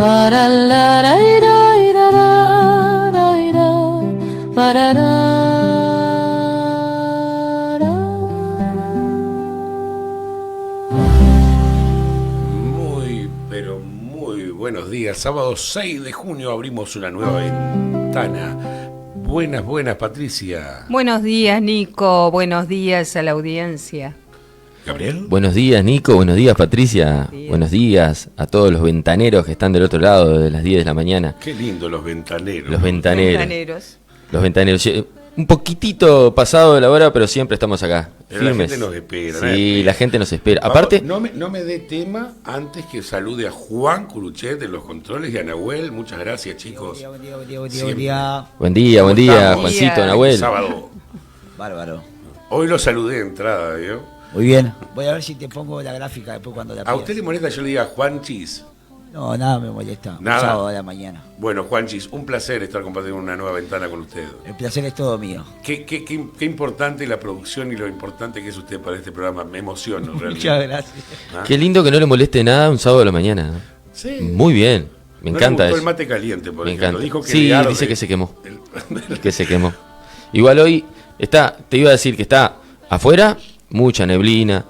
Para la ra ira ira ra ra ira para ra. Muy, pero muy buenos días. Sábado 6 de junio abrimos una nueva ventana. Buenas, Patricia. Buenos días, Nico. Buenos días a la audiencia. ¿Gabriel? Buenos días, Nico. Buenos días, Patricia. Buenos días a todos los ventaneros que están del otro lado de las 10 de la mañana. Qué lindo los ventaneros. Los ventaneros. Los ventaneros. Un poquitito pasado de la hora, pero siempre estamos acá. Pero firmes. la gente nos espera. Sí, la gente nos espera. Vamos, Aparte, no me dé tema antes que salude a Juan Curuchet de los controles y a Nahuel. Muchas gracias, chicos. Buen día. buen día, ¿Cómo estamos? Juancito, Nahuel. Sábado. Bárbaro. Hoy lo saludé de entrada, ¿vio? Muy bien. Voy a ver si te pongo la gráfica después cuando la ¿A pidas. usted le molesta que yo le diga Juanchis? No, nada me molesta. Nada. Sábado de la mañana. Bueno, Juanchis, un placer estar compartiendo una nueva ventana con usted. El placer es todo mío. Qué importante la producción y lo importante que es usted para este programa. Me emociono realmente. Muchas gracias. ¿Ah? Qué lindo que no le moleste nada un sábado de la mañana. Sí. Muy bien. Me No encanta le gustó eso. el mate caliente, por Me ejemplo. encanta. Dijo que Sí, le arde. dice que se quemó. El- Que se quemó. Igual hoy te iba a decir que está afuera, mucha neblina,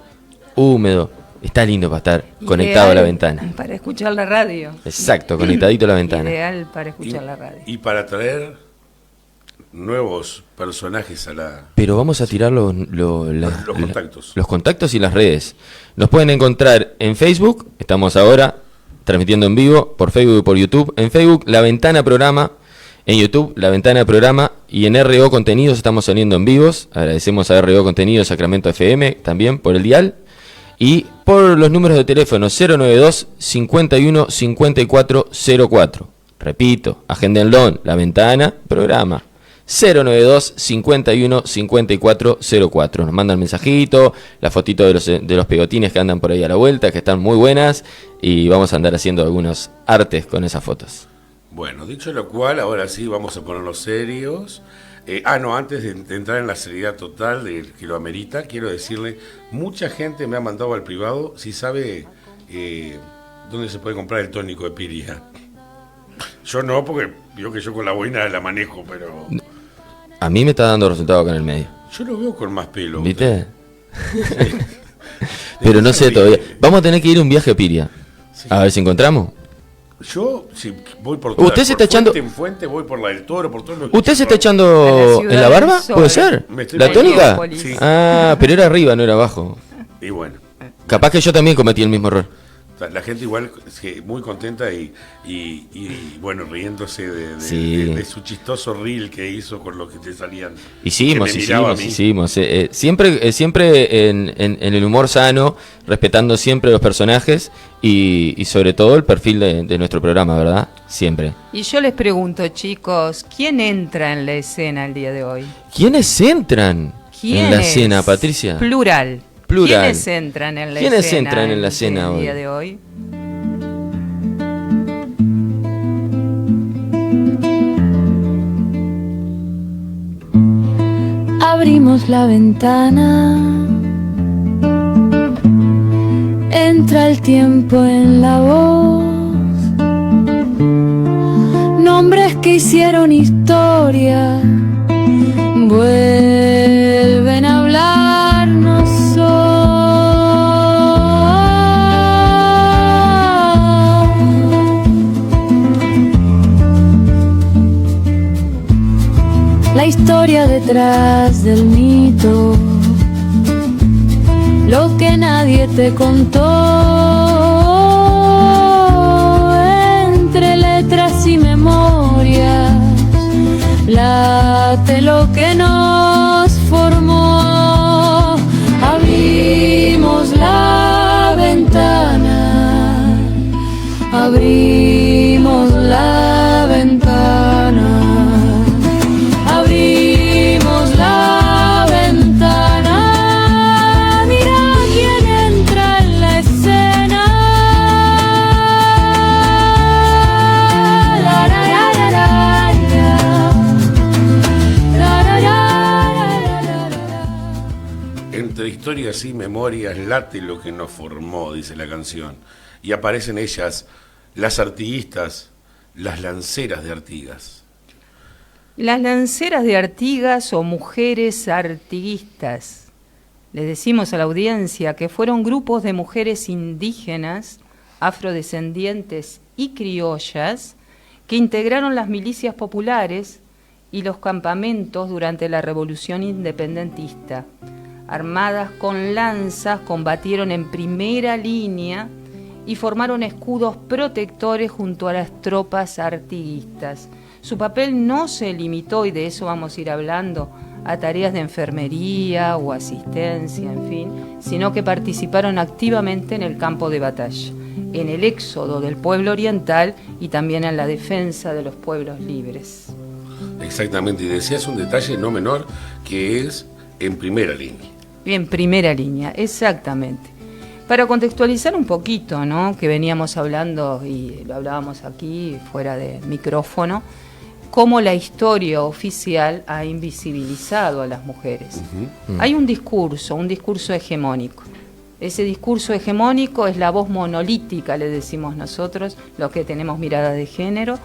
húmedo. Está lindo para estar conectado a la ventana. Para escuchar la radio. Exacto, conectadito a la ventana. Ideal para escuchar la radio. Y para traer nuevos personajes a la... Pero vamos a tirar los contactos. Los contactos y las redes. Nos pueden encontrar en Facebook, estamos ahora transmitiendo en vivo, por Facebook y por YouTube. En Facebook, La Ventana Programa. En YouTube, La Ventana Programa. Y en RO Contenidos estamos saliendo en vivos. Agradecemos a RO Contenidos, Sacramento FM, también por el dial. Y por los números de teléfono 092 51 54 04. Repito, agéndenlo, La Ventana Programa. 092 51 54 04. Nos mandan mensajito, la fotito de los pegotines que andan por ahí a la vuelta, que están muy buenas, y vamos a andar haciendo algunos artes con esas fotos. Bueno, dicho lo cual, ahora sí vamos a ponernos serios. Antes de entrar en la seriedad total de que lo amerita, quiero decirle, mucha gente me ha mandado al privado si sabe dónde se puede comprar el tónico de Piria. Yo no, porque digo que yo con la boina la manejo, pero... A mí me está dando resultado acá en el medio. Yo lo veo con más pelo. ¿Viste? Pero no sé todavía. Vamos a tener que ir un viaje a Piria. Sí. A ver si encontramos. Yo, si voy por ¿Usted se está echando- en fuente, voy por la del Toro, por todo lo ¿Usted se está A echando la Ciudad en la barba? del Sol. ¿Puede ser? Me estoy ¿La poniendo- tónica? Sí. Ah, pero era arriba, no era abajo. Y bueno, Capaz que yo también cometí el mismo error. la gente igual muy contenta y bueno, riéndose Sí. de su chistoso reel que hizo con lo que te salían. Hicimos. Siempre Siempre en el humor sano, respetando siempre los personajes y sobre todo el perfil de nuestro programa, ¿verdad? Siempre. Y yo les pregunto, chicos, ¿quién entra en la escena el día de hoy? ¿Quiénes entran en la ¿Quiénes? escena, Patricia? Plural. Plural. ¿Quiénes entran en la ¿Quiénes escena? entran en la escena el hoy? día de hoy? Abrimos la ventana, entra el tiempo en la voz, nombres que hicieron historia, vuelven a hablarnos hoy. La historia detrás del mito, lo que nadie te contó, entre letras y memorias, late lo que nos formó. Abrimos la ventana, abrimos la ventana. Abrimos la ventana, mira quién entra en la escena. La, la, la, la, la, la. La, la, la, la, la, la. Entre historias y memorias late lo que nos formó, dice la canción. Y aparecen ellas, las artiguistas, las lanceras de Artigas. Las lanceras de Artigas o mujeres artiguistas. Le decimos a la audiencia que fueron grupos de mujeres indígenas, afrodescendientes y criollas que integraron las milicias populares y los campamentos durante la Revolución Independentista. Armadas con lanzas, combatieron en primera línea y formaron escudos protectores junto a las tropas artiguistas. Su papel no se limitó, y de eso vamos a ir hablando, a tareas de enfermería o asistencia, en fin, sino que participaron activamente en el campo de batalla, en el éxodo del pueblo oriental y también en la defensa de los pueblos libres. Exactamente, y decías un detalle no menor, que es en primera línea. En primera línea, exactamente. Para contextualizar un poquito, ¿no?, que veníamos hablando y lo hablábamos aquí fuera de micrófono, cómo la historia oficial ha invisibilizado a las mujeres. Hay un discurso hegemónico. Ese discurso hegemónico es la voz monolítica, le decimos nosotros, los que tenemos mirada de género,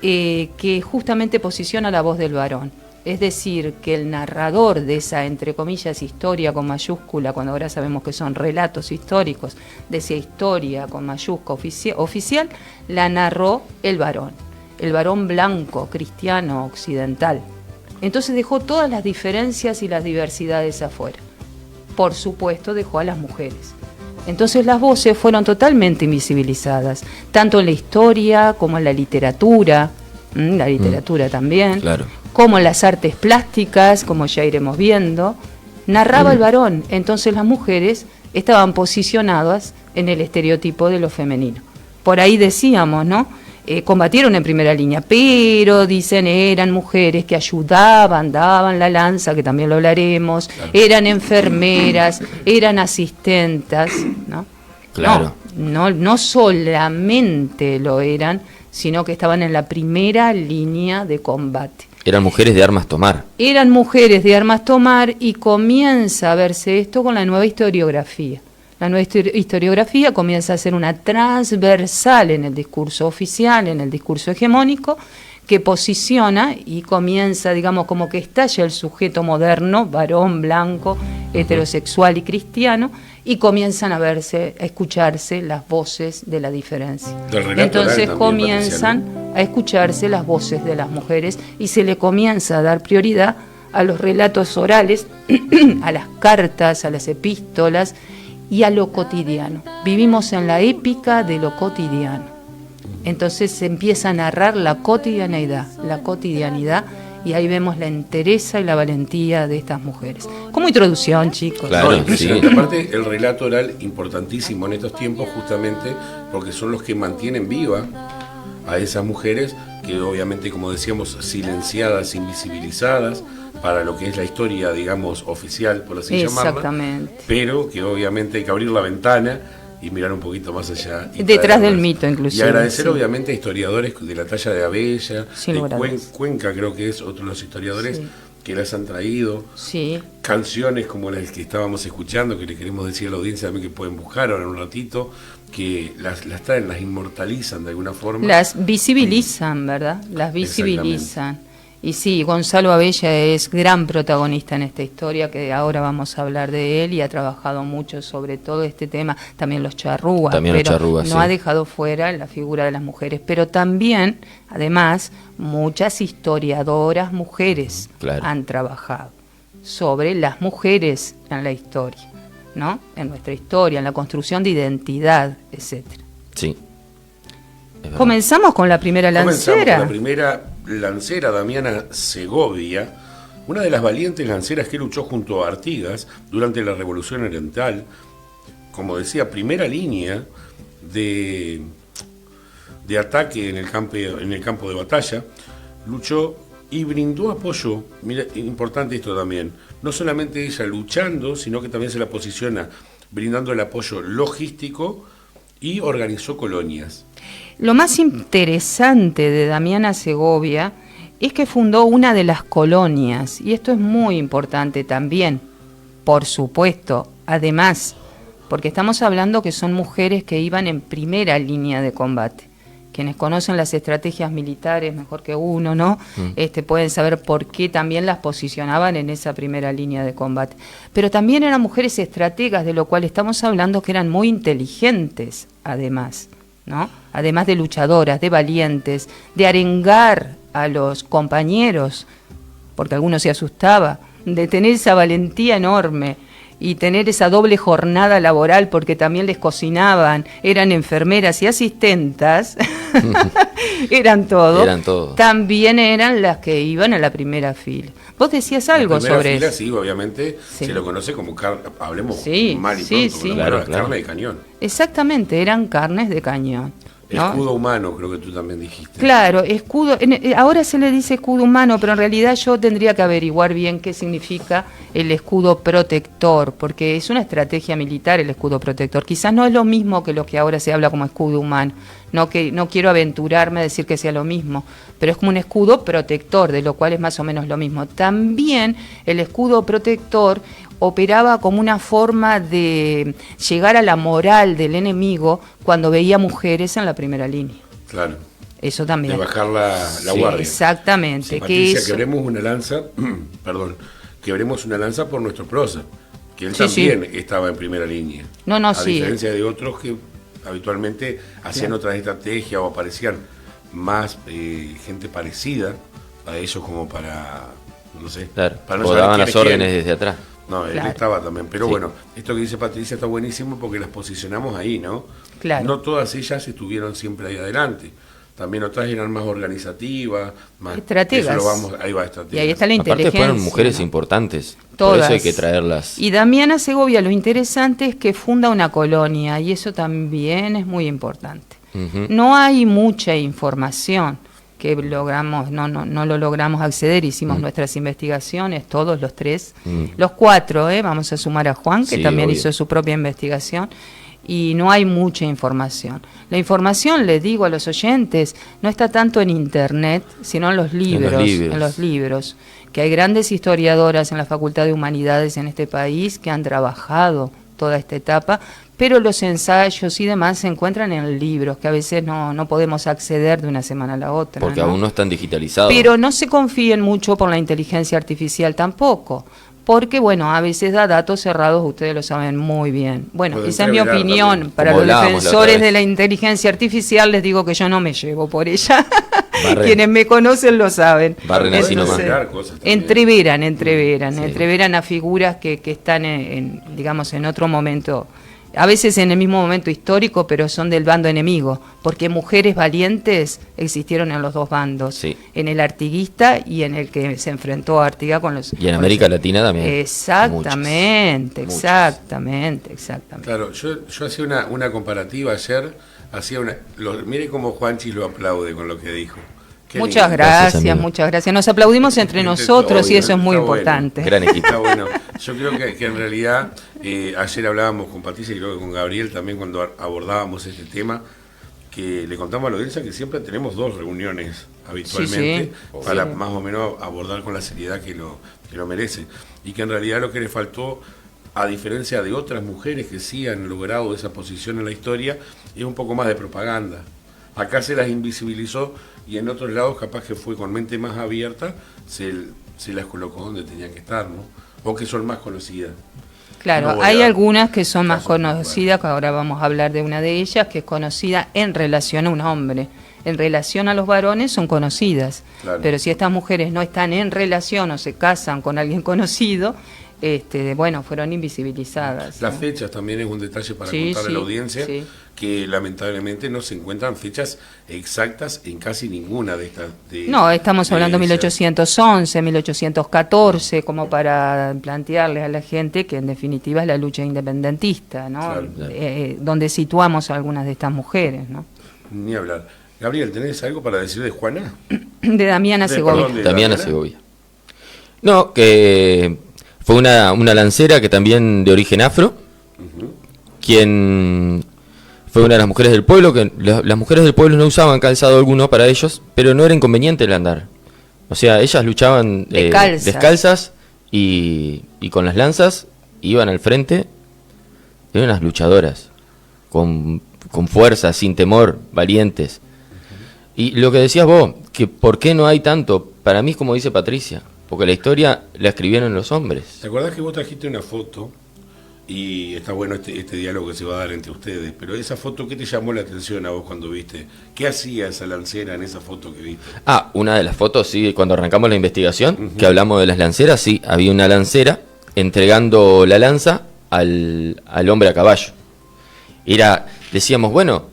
que justamente posiciona la voz del varón. Es decir, que el narrador de esa, entre comillas, historia con mayúscula, cuando ahora sabemos que son relatos históricos, de esa historia con mayúscula oficial, la narró el varón blanco, cristiano, occidental. Entonces dejó todas las diferencias y las diversidades afuera. Por supuesto, dejó a las mujeres. Entonces las voces fueron totalmente invisibilizadas, tanto en la historia como en la literatura también, Claro. como en las artes plásticas, como ya iremos viendo. Narraba el varón, entonces las mujeres estaban posicionadas en el estereotipo de lo femenino. Por ahí decíamos, ¿no? Combatieron en primera línea, pero dicen eran mujeres que ayudaban, daban la lanza, que también lo hablaremos, eran enfermeras, eran asistentas, ¿no? Claro. No solamente lo eran, sino que estaban en la primera línea de combate. Eran mujeres de armas tomar. Eran mujeres de armas tomar, y comienza a verse esto con la nueva historiografía. La nueva historiografía comienza a ser una transversal en el discurso oficial, en el discurso hegemónico, que posiciona y comienza, digamos, como que estalla el sujeto moderno, varón, blanco, heterosexual y cristiano, y comienzan a escucharse las voces de la diferencia. Del relato Entonces oral también, comienzan a escucharse las voces de las mujeres y se le comienza a dar prioridad a los relatos orales, a las cartas, a las epístolas y a lo cotidiano. Vivimos en la épica de lo cotidiano. Entonces se empieza a narrar la cotidianidad, y ahí vemos la entereza y la valentía de estas mujeres. Como introducción, chicos. Claro. No, impresionante. Sí. Aparte, el relato oral, importantísimo en estos tiempos, justamente porque son los que mantienen viva a esas mujeres que obviamente, como decíamos, silenciadas, invisibilizadas para lo que es la historia, digamos, oficial, por así llamarla. Exactamente. Pero que obviamente hay que abrir la ventana y mirar un poquito más allá. Y Detrás traerlas. del mito, inclusive. Y agradecer, sí. obviamente, a historiadores de la talla de Abella, Sin de lugar a dudas. Cuenca, creo que es otro de los historiadores Sí. que las han traído. Sí. Canciones como las que estábamos escuchando, que le queremos decir a la audiencia también que pueden buscar ahora en un ratito, que las traen, las inmortalizan de alguna forma. Las visibilizan, ¿verdad? Las visibilizan. Y sí, Gonzalo Abella es gran protagonista en esta historia, que ahora vamos a hablar de él, y ha trabajado mucho sobre todo este tema, también los charrúas, También los pero charrúas, no sí. ha dejado fuera la figura de las mujeres, pero también, además, muchas historiadoras mujeres Claro. han trabajado sobre las mujeres en la historia, ¿no? En nuestra historia, en la construcción de identidad, etcétera. Sí. Es verdad. Comenzamos con la primera Comenzamos lancera. con la primera lancera, Damiana Segovia, una de las valientes lanceras que luchó junto a Artigas durante la Revolución Oriental, como decía, primera línea de ataque en el campo de batalla, luchó y brindó apoyo. Mira, importante esto también, no solamente ella luchando, sino que también se la posiciona brindando el apoyo logístico y organizó colonias. Lo más interesante de Damiana Segovia es que fundó una de las colonias, y esto es muy importante también, por supuesto, además porque estamos hablando que son mujeres que iban en primera línea de combate. Quienes conocen las estrategias militares mejor que uno, ¿no? Pueden saber por qué también las posicionaban en esa primera línea de combate. Pero también eran mujeres estrategas, de lo cual estamos hablando que eran muy inteligentes, además, ¿no? Además de luchadoras, de valientes, de arengar a los compañeros, porque alguno se asustaba, de tener esa valentía enorme y tener esa doble jornada laboral, porque también les cocinaban, eran enfermeras y asistentas, eran todo. También eran las que iban a la primera fila. Vos decías algo sobre fila, eso. Sí, obviamente Sí. se lo conoce como hablemos Sí, mal y sí, pronto, sí. claro, Claro. carne de cañón. Exactamente, eran carnes de cañón, ¿no? Escudo humano, creo que tú también dijiste. Claro, escudo, ahora se le dice escudo humano, pero en realidad yo tendría que averiguar bien qué significa el escudo protector, porque es una estrategia militar el escudo protector. Quizás no es lo mismo que lo que ahora se habla como escudo humano, no quiero aventurarme a decir que sea lo mismo, pero es como un escudo protector, de lo cual es más o menos lo mismo. También el escudo protector operaba como una forma de llegar a la moral del enemigo cuando veía mujeres en la primera línea. Claro. Eso también. De bajar la Sí, guardia. exactamente. Sí, que Patricia, eso- quebremos una lanza, quebremos una lanza por nuestro prócer, que él Sí, también estaba en primera línea. No, a sí. diferencia de otros que habitualmente hacían otras estrategias o aparecían más gente parecida a ellos como para, no sé, Claro, para no o saber daban quién las es quién. órdenes desde atrás. No, él Claro. estaba también. Pero Sí. bueno, esto que dice Patricia está buenísimo porque las posicionamos ahí, ¿no? Claro. No todas ellas estuvieron siempre ahí adelante. También otras eran más organizativas, más Estrategas. ahí va estrategas. Y ahí está la Aparte inteligencia. fueron mujeres ¿no? importantes. Todas. Por eso hay que traerlas. Y Damiana Segovia, lo interesante es que funda una colonia y eso también es muy importante. Ujú. No hay mucha información que logramos, no lo logramos acceder, hicimos nuestras investigaciones, todos los tres, los cuatro, vamos a sumar a Juan, que Sí, también obvio. hizo su propia investigación, y no hay mucha información. La información, les digo a los oyentes, no está tanto en internet, sino en los libros, que hay grandes historiadoras en la Facultad de Humanidades en este país que han trabajado toda esta etapa, pero los ensayos y demás se encuentran en libros que a veces no podemos acceder de una semana a la otra. Porque ¿no? aún no están digitalizados. Pero no se confíen mucho por la inteligencia artificial tampoco, porque bueno, a veces da datos cerrados, ustedes lo saben muy bien. Bueno, Pueden esa es mi entreverar opinión. también. Para Como los hablábamos la otra defensores vez. de la inteligencia artificial les digo que yo no me llevo por ella. Barren. Quienes me conocen lo saben. Barren así nomás. Entreverar cosas también. Entreveran a figuras que están digamos, en otro momento, a veces en el mismo momento histórico, pero son del bando enemigo, porque mujeres valientes existieron en los dos bandos, Sí. en el artiguista y en el que se enfrentó a Artigas con los... Y en con América los- Latina también. Exactamente, Muchas. exactamente. Claro, yo hacía una comparativa ayer, mire cómo Juanchi lo aplaude con lo que dijo. Qué Muchas lindo. Gracias, gracias, amigo. muchas gracias. Nos aplaudimos entre nosotros y Obvio, eso es muy está bueno. importante. Gran equipo. Está bueno. Yo creo que en realidad, ayer hablábamos con Patricia y creo que con Gabriel también cuando abordábamos este tema, que le contamos a la audiencia que siempre tenemos 2 reuniones habitualmente Sí. para Sí. más o menos abordar con la seriedad que lo merece. Y que en realidad lo que le faltó, a diferencia de otras mujeres que sí han logrado esa posición en la historia, es un poco más de propaganda. Acá se las invisibilizó y en otros lados capaz que fue con mente más abierta, se las colocó donde tenían que estar, ¿no? O que son más conocidas. Claro, No voy hay a- algunas que son más casos conocidas, que ahora vamos a hablar de una de ellas, que es conocida en relación a un hombre. En relación a los varones son conocidas, Claro. pero si estas mujeres no están en relación o se casan con alguien conocido, bueno, fueron invisibilizadas. Las ¿no? fechas también es un detalle para Sí, contarle a sí, la audiencia, sí. que lamentablemente no se encuentran fechas exactas en casi ninguna de estas. No, estamos hablando de esas. 1811, 1814, como para plantearle a la gente que en definitiva es la lucha independentista, ¿no? Claro. Donde situamos a algunas de estas mujeres, ¿no? Ni hablar. Gabriel, ¿tenés algo para decir de Juana? De Damiana Segovia. perdón, de Damiana Damiana. Segovia. No, que fue una lancera que también de origen afro, quien fue una de las mujeres del pueblo, que las mujeres del pueblo no usaban calzado alguno para ellos, pero no era inconveniente el andar. O sea, ellas luchaban Descalzas. descalzas y con las lanzas iban al frente eran unas luchadoras, con fuerza, sin temor, valientes. Y lo que decías vos, que por qué no hay tanto, para mí es como dice Patricia, porque la historia la escribieron los hombres. ¿Te acordás que vos trajiste una foto? Y está bueno este diálogo que se va a dar entre ustedes, pero esa foto, ¿qué te llamó la atención a vos cuando viste? ¿Qué hacía esa lancera en esa foto que viste? Ah, una de las fotos, sí, cuando arrancamos la investigación, que hablamos de las lanceras, sí, había una lancera entregando la lanza al hombre a caballo. Decíamos, bueno,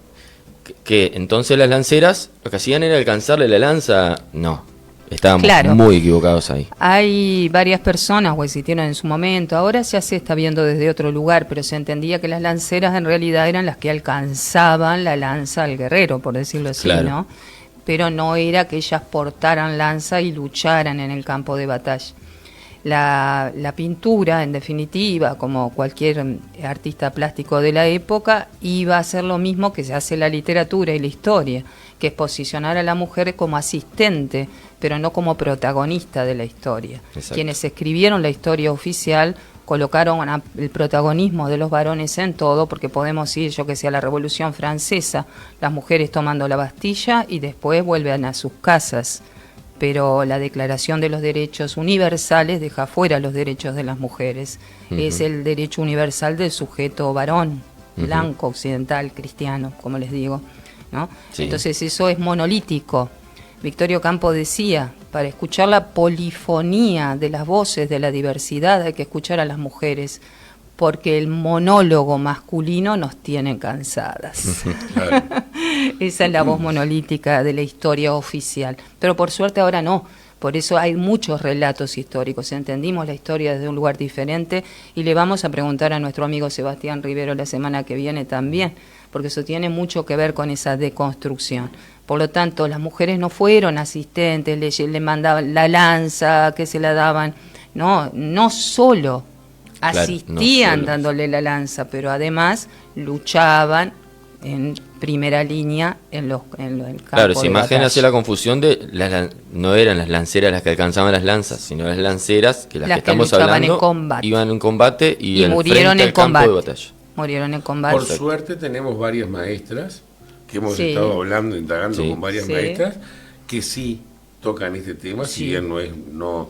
que entonces las lanceras lo que hacían era alcanzarle la lanza. No, estábamos Claro. muy equivocados ahí. Hay varias personas, o existieron en su momento, ahora ya se está viendo desde otro lugar, pero se entendía que las lanceras en realidad eran las que alcanzaban la lanza al guerrero, por decirlo así, Claro. ¿no? Pero no era que ellas portaran lanza y lucharan en el campo de batalla. La pintura, en definitiva, como cualquier artista plástico de la época, iba a hacer lo mismo que se hace en la literatura y la historia, que es posicionar a la mujer como asistente, pero no como protagonista de la historia. Exacto. Quienes escribieron la historia oficial colocaron el protagonismo de los varones en todo, porque podemos ir, yo que sé, a la Revolución Francesa, las mujeres tomando la Bastilla y después vuelven a sus casas. Pero la Declaración de los Derechos Universales deja fuera los derechos de las mujeres. Es el derecho universal del sujeto varón, blanco, occidental, cristiano, como les digo, ¿no? Sí. Entonces eso es monolítico. Victorio Campo decía, para escuchar la polifonía de las voces de la diversidad hay que escuchar a las mujeres, porque el monólogo masculino nos tiene cansadas. Claro. Esa es la voz monolítica de la historia oficial. Pero por suerte ahora no. Por eso hay muchos relatos históricos. Entendimos la historia desde un lugar diferente y le vamos a preguntar a nuestro amigo Sebastián Rivero la semana que viene también, porque eso tiene mucho que ver con esa deconstrucción. Por lo tanto, las mujeres no fueron asistentes, le mandaban la lanza, que se la daban. No solo Claro, asistían no solo. dándole la lanza, pero además luchaban en primera línea en el campo Claro, de si imagen batalla. hace la confusión de no eran las lanceras las que alcanzaban las lanzas, sino las lanceras que las Las que que estamos luchaban hablando en combate. iban en combate y al murieron frente en al campo combate. de batalla. Murieron en combate. Por suerte tenemos varias maestras que hemos Sí. estado hablando, indagando Sí. con varias Sí. maestras que sí tocan este tema, si Sí. bien no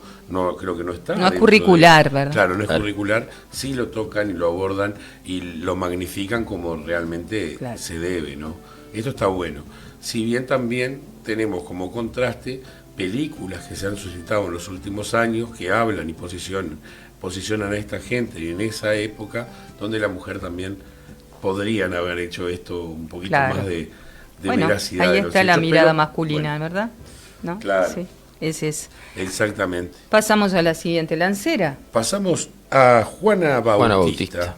creo que no está. No es dentro curricular, ¿verdad? Claro, no es Claro. curricular, sí lo tocan y lo abordan y lo magnifican como realmente Claro. se debe, ¿no? Esto está bueno. Si bien también tenemos como contraste películas que se han suscitado en los últimos años que hablan y posicionan a esta gente y en esa época donde la mujer también podrían haber hecho esto un poquito Claro. más de Bueno, veracidad. ahí de los está la hechos, mirada pero, masculina, bueno, ¿verdad? ¿No? Claro. Sí, ese es. exactamente. Pasamos a la siguiente lancera. Pasamos a Juana Juana Bautista. Bautista.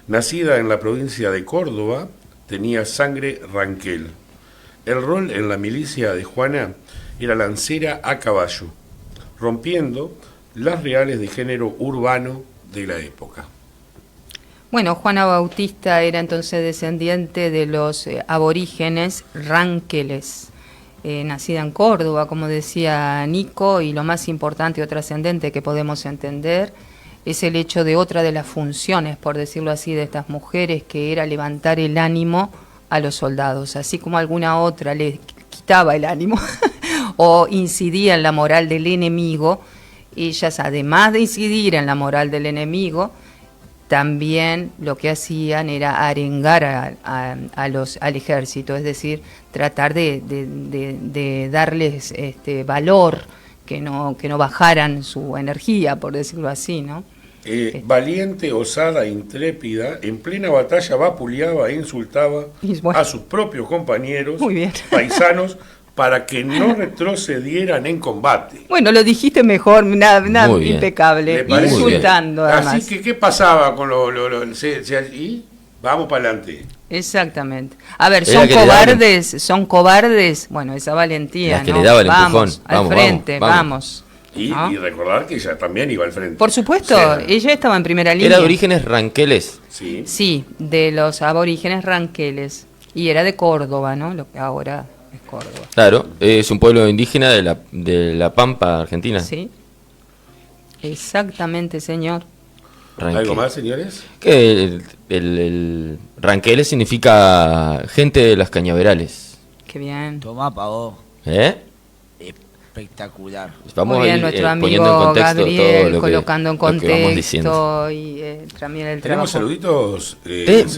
Nacida en la provincia de Córdoba, tenía sangre ranquel. El rol en la milicia de Juana era lancera a caballo, rompiendo las reales de género urbano de la época. Bueno, Juana Bautista era entonces descendiente de los aborígenes ranqueles, nacida en Córdoba, como decía Nico, y lo más importante o trascendente que podemos entender es el hecho de otra de las funciones, por decirlo así, de estas mujeres, que era levantar el ánimo a los soldados, así como alguna otra le quitaba el ánimo o incidía en la moral del enemigo. Ellas, además de incidir en la moral del enemigo, también lo que hacían era arengar al ejército, es decir, tratar de darles valor, que no bajaran su energía, por decirlo así, ¿no? Valiente, osada, intrépida, en plena batalla vapuleaba e insultaba Y bueno. a sus propios compañeros, Muy bien. paisanos, para que no retrocedieran en combate. Bueno, lo dijiste mejor, nada Muy bien. impecable, ¿Le parece? insultando además. Así que, ¿qué pasaba con y vamos para adelante? Exactamente. A ver, Era son que le daban- son cobardes. Bueno, esa valentía, Las que ¿no? le daba el vamos, empujón. al Vamos, frente, vamos. vamos. Y recordar que ella también iba al frente. Por supuesto, O sea, ella estaba en primera línea. Era de orígenes ranqueles. sí. Sí, de los aborígenes ranqueles. Y era de Córdoba, ¿no? Lo que ahora es Córdoba. Claro, es un pueblo indígena de la Pampa, Argentina. Sí. Exactamente, señor. ¿Algo más, señores? Que el Ranqueles significa gente de las cañaverales. Qué bien. Tomá, pagó. ¿Eh? Espectacular. Vamos Muy a bien, ir nuestro poniendo en amigo contexto todo Gabriel, lo que, colocando en lo que vamos diciendo. contexto y también el ¿Tenemos trabajo. saluditos?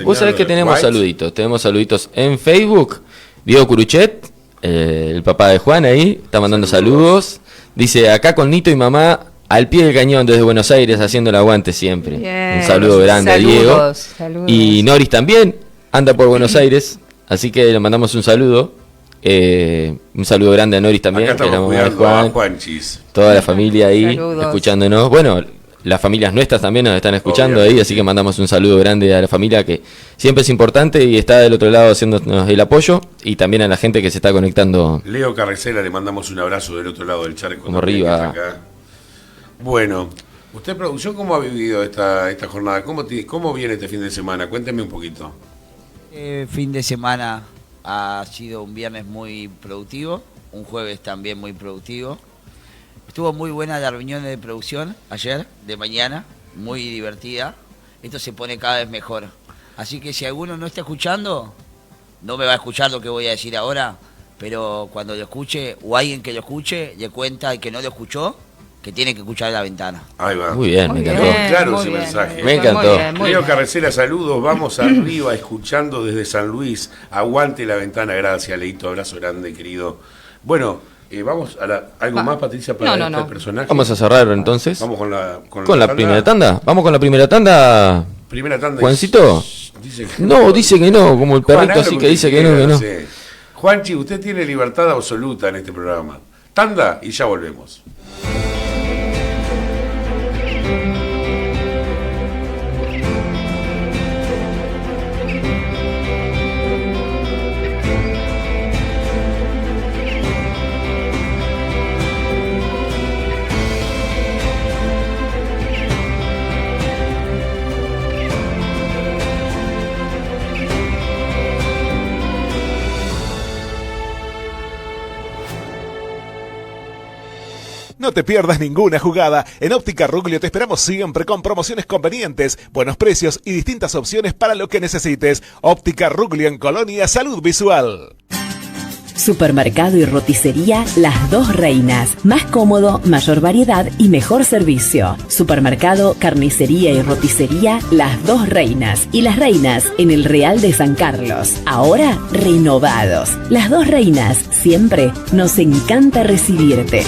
Vos sabés que tenemos saluditos. tenemos saluditos en Facebook. Diego Curuchet, el papá de Juan ahí, está mandando saludos. Dice, acá con Nito y mamá, al pie del cañón desde Buenos Aires, haciendo el aguante siempre. Bien. Un saludo grande a Diego. Saludos. Y Noris también anda por Buenos Aires, así que le mandamos un saludo. Un saludo grande a Noris también, Acá que es la estamos mamá de cuidando a Juan, Juanchis. toda la familia ahí Saludos. escuchándonos. Bueno, las familias nuestras también nos están escuchando Obviamente. ahí, así que mandamos un saludo grande a la familia que siempre es importante y está del otro lado haciéndonos el apoyo, y también a la gente que se está conectando. Leo Carrecela, le mandamos un abrazo del otro lado del charco. Como también, arriba. que está acá. Bueno, usted, producción, ¿cómo ha vivido esta jornada? ¿Cómo viene este fin de semana? Cuénteme un poquito. Fin de semana ha sido un viernes muy productivo, un jueves también muy productivo. Estuvo muy buena la reunión de producción ayer, de mañana, muy divertida. Esto se pone cada vez mejor. Así que si alguno no está escuchando, no me va a escuchar lo que voy a decir ahora, pero cuando lo escuche, o alguien que lo escuche, le cuenta al que no lo escuchó, que tiene que escuchar La Ventana. Ahí va. Muy bien, me Muy encantó. bien, Claro muy ese bien, mensaje. muy Me bien, encantó. muy bien, muy Leo bien. Carrecela, saludos. Vamos arriba, escuchando desde San Luis. Aguante La Ventana. Gracias, Leito. Abrazo grande, querido. Bueno, vamos a algo más, Patricia, para No, este no. personaje. Vamos a cerrar entonces Vamos con la la primera tanda. Vamos con la primera tanda. Primera tanda. Juancito. Dice que No, dice que no, como el Juan, perrito haga así lo que dice que quiera, no, que no. sé. Juanchi, usted tiene libertad absoluta en este programa. Tanda y ya volvemos. No te pierdas ninguna jugada. En Óptica Ruglio te esperamos siempre con promociones convenientes, buenos precios y distintas opciones para lo que necesites. Óptica Ruglio en Colonia Salud Visual. Supermercado y roticería Las Dos Reinas. Más cómodo, mayor variedad y mejor servicio. Supermercado, carnicería y roticería Las Dos Reinas. Y Las Reinas en el Real de San Carlos. Ahora renovados. Las Dos Reinas. Siempre nos encanta recibirte.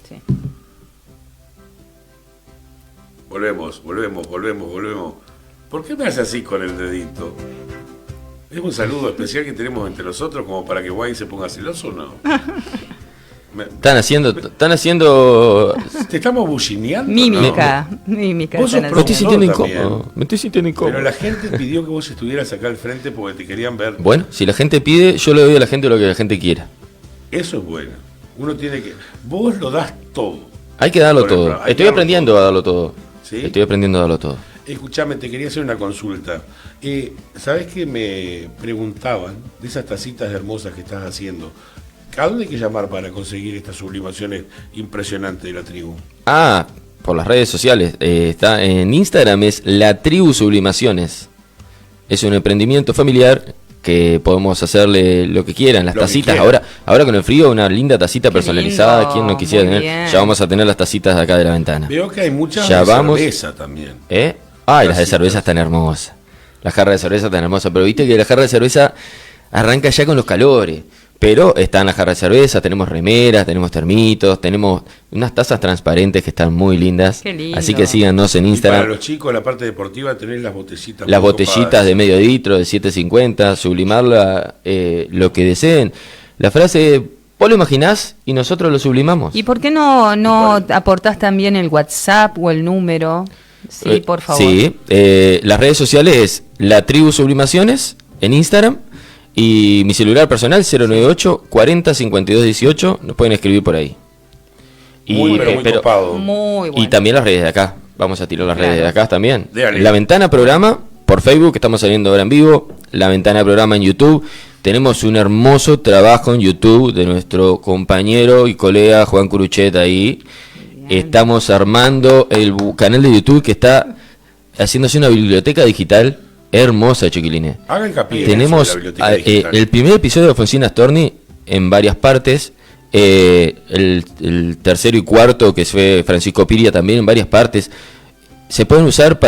Sí. Volvemos. ¿Por qué me hace así con el dedito? ¿Es un saludo especial que tenemos entre nosotros como para que Wayne se ponga celoso o no? Están haciendo. ¿Te estamos bullineando? Mímica. No. Mímica. Vos sos están Me estoy haciendo. sintiendo también. incómodo. Me estoy sintiendo incómodo. Pero la gente pidió que vos estuvieras acá al frente porque te querían ver. Bueno, si la gente pide, yo le doy a la gente lo que la gente quiera. Eso es bueno. Uno tiene que... Vos lo das todo. Hay que darlo Por ejemplo, todo. hay que Estoy darlo aprendiendo todo. a darlo todo. ¿Sí? Estoy aprendiendo a darlo todo. Escuchame, te quería hacer una consulta. ¿Sabés que me preguntaban de esas tacitas hermosas que estás haciendo? ¿A dónde hay que llamar para conseguir estas sublimaciones impresionantes de la tribu? Ah, por las redes sociales. Está en Instagram, es La Tribu Sublimaciones. Es un emprendimiento familiar que podemos hacerle lo que quieran, las Lo que tacitas. quieran. Ahora con el frío, una linda tacita Qué personalizada. lindo, ¿Quién no quisiera muy tener? bien. Ya vamos a tener las tacitas de acá de la ventana. Veo que hay muchas Ya de vamos. cerveza también. ¿Eh? Ay, las de Tacitas. cerveza están hermosas. Las jarras de cerveza están hermosas. Pero viste que la jarra de cerveza arranca ya con los calores. Pero están las jarras de cerveza, tenemos remeras, tenemos termitos, tenemos unas tazas transparentes que están muy lindas. Qué lindo. Así que síganos en Y para Instagram. los chicos, la parte deportiva, tenés las botellitas. Las muy botellitas copadas. de medio litro, de 750, sublimarla, lo que deseen. La frase, vos lo imaginás y nosotros lo sublimamos. ¿Y por qué no aportás también el WhatsApp o el número? Sí, por favor. Sí, las redes sociales es La Tribu Sublimaciones en Instagram y mi celular personal 098 40 52 18, nos pueden escribir por ahí. Muy, pero muy copado. Muy bueno. Y también las redes de acá, vamos a tirar las Claro. redes de acá también. Dale. La Ventana Programa por Facebook, estamos saliendo ahora en vivo, La Ventana Programa en YouTube. Tenemos un hermoso trabajo en YouTube de nuestro compañero y colega Juan Curuchet ahí. estamos armando el canal de YouTube que está haciéndose una biblioteca digital hermosa, chiquilines. Haga hincapié en Tenemos eso de la biblioteca digital. el primer episodio de Alfonsina Storni en varias partes. El tercero y cuarto, que fue Francisco Piria, también en varias partes. Se pueden usar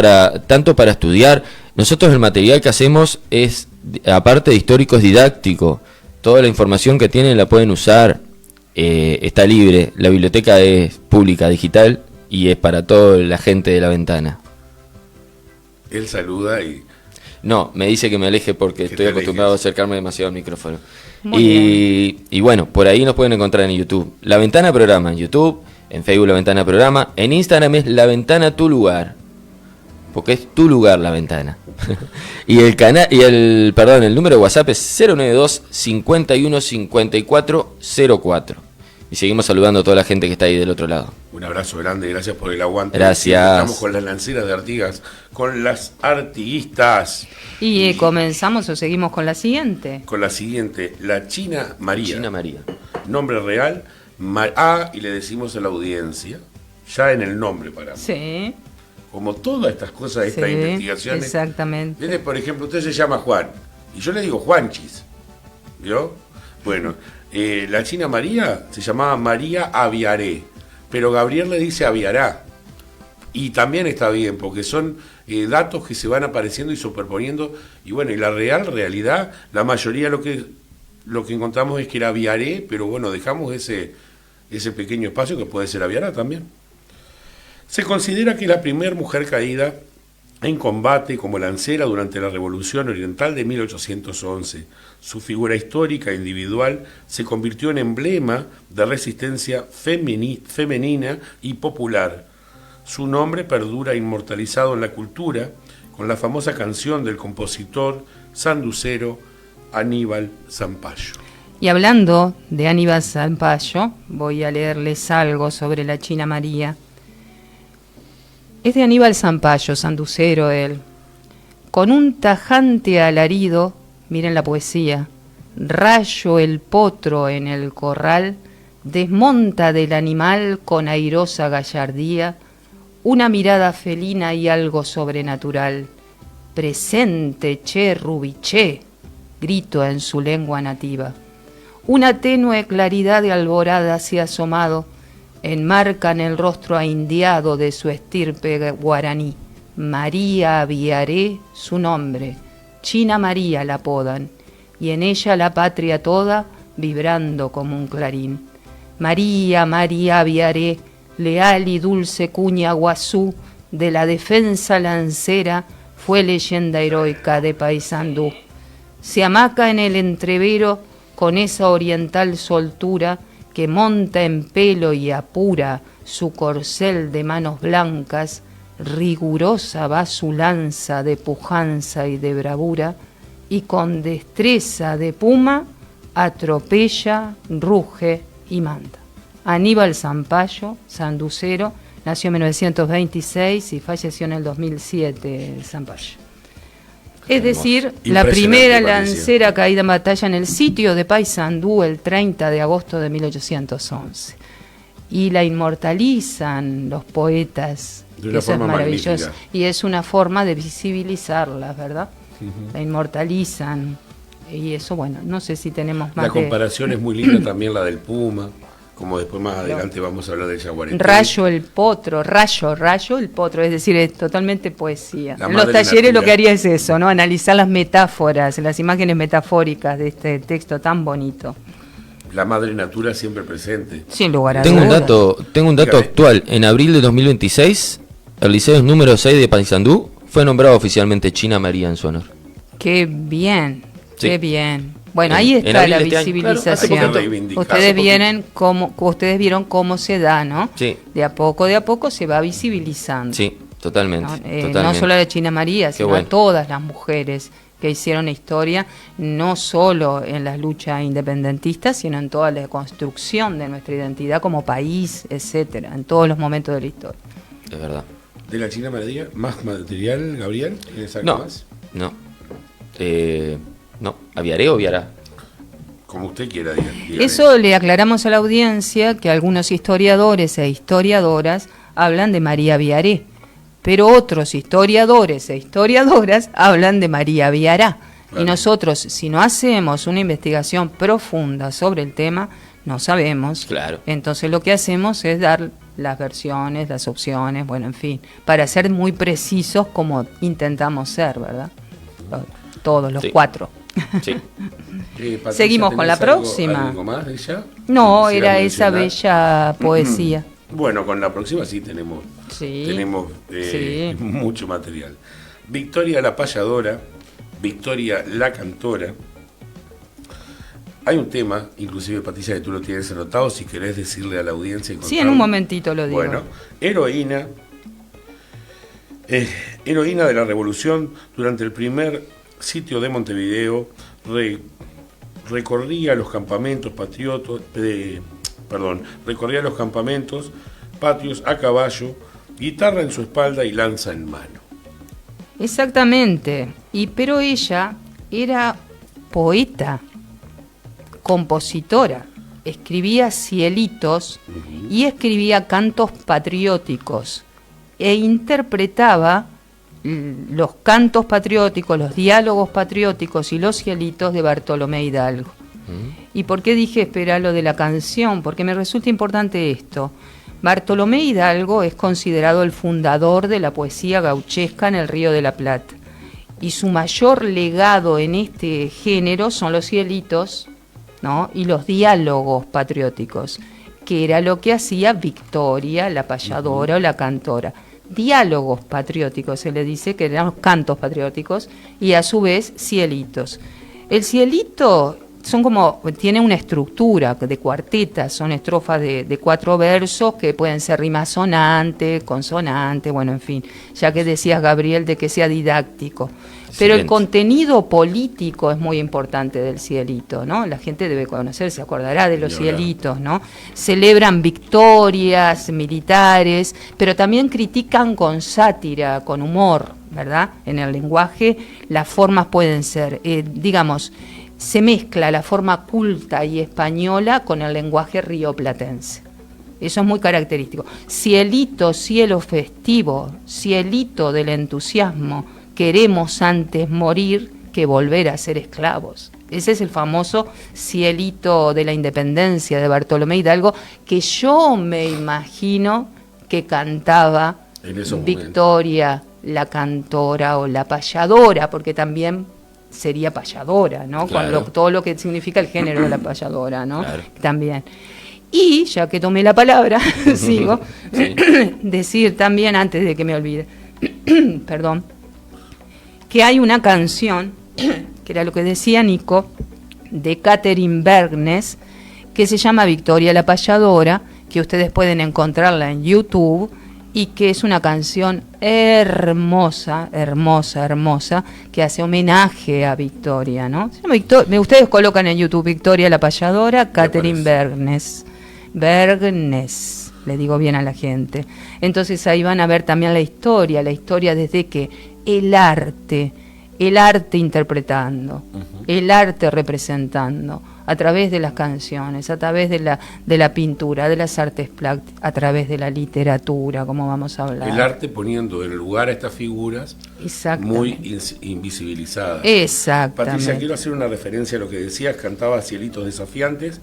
tanto para estudiar. Nosotros el material que hacemos es, aparte de histórico, es didáctico. Toda la información que tienen la pueden usar. Está libre. La biblioteca es pública, digital, y es para toda la gente de La Ventana. Él saluda y... No, me dice que me aleje porque Que estoy te acostumbrado alejes. a acercarme demasiado al micrófono. Muy Y bueno, por ahí nos pueden encontrar en YouTube. La Ventana Programa en YouTube, en Facebook La Ventana Programa, en Instagram es La Ventana Tu Lugar, porque es tu lugar La Ventana. Y el número de WhatsApp es 092 51 54 04. Y seguimos saludando a toda la gente que está ahí del otro lado. Un abrazo grande, gracias por el aguante. Gracias. Estamos con las lanceras de Artigas, con las artiguistas. Y comenzamos o seguimos con la siguiente. Con la siguiente, la China María. China María. Nombre real, y le decimos a la audiencia, ya en el nombre para Sí. como todas estas cosas, estas Sí, investigaciones. exactamente. Viene, por ejemplo, usted se llama Juan, y yo le digo Juanchis, ¿vio? Bueno, la China María se llamaba María Aviaré, pero Gabriel le dice Aviará. Y también está bien, porque son datos que se van apareciendo y superponiendo. Y bueno, y la realidad, la mayoría lo que encontramos es que era Aviaré, pero bueno, dejamos ese pequeño espacio que puede ser Aviará también. Se considera que la primera mujer caída en combate como lancera durante la Revolución Oriental de 1811. Su figura histórica e individual se convirtió en emblema de resistencia femenina y popular. Su nombre perdura inmortalizado en la cultura con la famosa canción del compositor sanducero Aníbal Zampayo. Y hablando de Aníbal Zampayo, voy a leerles algo sobre la China María. Es de Aníbal Zampayo, sanducero él. Con un tajante alarido, miren la poesía, rayo el potro en el corral, desmonta del animal con airosa gallardía una mirada felina y algo sobrenatural. Presente, che, rubiché, grito en su lengua nativa. Una tenue claridad de alborada se ha asomado, enmarcan el rostro ahindiado de su estirpe guaraní. María Aviaré su nombre, China María la apodan, y en ella la patria toda vibrando como un clarín. María, María Aviaré, leal y dulce cuña guazú, de la defensa lancera, fue leyenda heroica de Paysandú. Se amaca en el entrevero con esa oriental soltura que monta en pelo y apura su corcel de manos blancas, rigurosa va su lanza de pujanza y de bravura, y con destreza de puma atropella, ruge y manda. Aníbal Zampayo, sanducero, nació en 1926 y falleció en el 2007, Zampayo. Es decir, la Impresionante, primera parecía. lancera caída en batalla en el sitio de Paysandú el 30 de agosto de 1811. Y la inmortalizan los poetas. De una Eso es forma maravilloso. magnífica. Y es una forma de visibilizarla, ¿verdad? La inmortalizan. Y eso, bueno, no sé si tenemos más La comparación es muy linda también, la del Puma, como después más adelante vamos a hablar del jaguareté. Rayo el potro, rayo el potro, es decir, es totalmente poesía. La En los madre talleres lo natura. que haría es eso, ¿no? Analizar las metáforas, las imágenes metafóricas de este texto tan bonito. La madre natura siempre presente. Sin lugar a Tengo un dudas. dato Dígame. actual. En abril de 2026, el liceo número 6 de Paysandú fue nombrado oficialmente China María en su honor. Qué bien, Sí. qué bien. Bueno, En- ahí en está abril la de este año. Claro, hace visibilización. poquito reivindicar, hace Ustedes poquito. ustedes vieron cómo se da, ¿no? Sí. De a poco se va visibilizando. Sí, totalmente. ¿no? totalmente. No solo a la China María, sino bueno. a todas las mujeres que hicieron historia, no solo en las luchas independentistas, sino en toda la construcción de nuestra identidad como país, etcétera, en todos los momentos de la historia. Es verdad. De la China María, ¿más material, Gabriel? ¿Tienes algo No, más? no. No, ¿aviaré o viará? como usted quiera, dígame. Eso le aclaramos a la audiencia que algunos historiadores e historiadoras hablan de María Viaré, pero otros historiadores e historiadoras hablan de María Viará. Claro. Y nosotros, si no hacemos una investigación profunda sobre el tema, no sabemos. Claro. Entonces lo que hacemos es dar las versiones, las opciones, bueno, en fin, para ser muy precisos como intentamos ser, ¿verdad? Todos los Sí. 4. Sí. Patricia, Seguimos con la ¿tenés algo- próxima. algo más de ella? No, Quisiera era esa mencionar. bella poesía. Bueno, con la próxima sí tenemos Sí. Sí. mucho material. Victoria la payadora, Victoria la cantora. Hay un tema, inclusive Patricia, que tú lo tienes anotado, si querés decirle a la audiencia. Y Sí, en contarlo. un momentito lo digo. Bueno, heroína de la revolución, durante el primer sitio de Montevideo, recorría los campamentos patrios a caballo, guitarra en su espalda y lanza en mano. Exactamente. Pero ella era poeta, compositora, escribía cielitos y escribía cantos patrióticos e interpretaba los cantos patrióticos, los diálogos patrióticos y los cielitos de Bartolomé Hidalgo. ¿Y por qué dije espera lo de la canción? Porque me resulta importante esto. Bartolomé Hidalgo es considerado el fundador de la poesía gauchesca en el Río de la Plata. Y su mayor legado en este género son los cielitos, ¿no? Y los diálogos patrióticos, que era lo que hacía Victoria, la payadora o la cantora. Diálogos patrióticos se le dice, que eran cantos patrióticos, y a su vez cielitos. El cielito tiene una estructura de cuartetas, son estrofas de 4 versos que pueden ser rima sonante, consonante, bueno, en fin, ya que decías, Gabriel, de que sea didáctico. Pero el Excelente. contenido político es muy importante del cielito, ¿no? La gente debe conocer, se acordará de los Y ahora. cielitos, ¿no? Celebran victorias militares, pero también critican con sátira, con humor, ¿verdad? En el lenguaje las formas pueden ser, digamos, se mezcla la forma culta y española con el lenguaje rioplatense. Eso es muy característico. Cielito, cielo festivo, cielito del entusiasmo, queremos antes morir que volver a ser esclavos. Ese es el famoso cielito de la independencia de Bartolomé Hidalgo, que yo me imagino que cantaba En esos Victoria, la cantora o la payadora, porque también sería payadora, ¿no? Claro. Con todo lo que significa el género de la payadora, ¿no? Claro. También. Y ya que tomé la palabra, sigo, Sí. decir también, antes de que me olvide, perdón, que hay una canción, que era lo que decía Nico, de Catherine Bergnes, que se llama Victoria la payadora, que ustedes pueden encontrarla en YouTube, y que es una canción hermosa, hermosa, hermosa, que hace homenaje a Victoria, ¿no? Se llama ustedes colocan en YouTube Victoria la payadora, Catherine Bergnes. Bergnes, le digo bien a la gente. Entonces ahí van a ver también la historia desde que el arte interpretando, el arte representando, a través de las canciones, a través de la pintura, de las artes plásticas, a través de la literatura, como vamos a hablar. El arte poniendo en lugar a estas figuras muy invisibilizadas. Exactamente. Patricia, quiero hacer una referencia a lo que decías, cantaba cielitos desafiantes,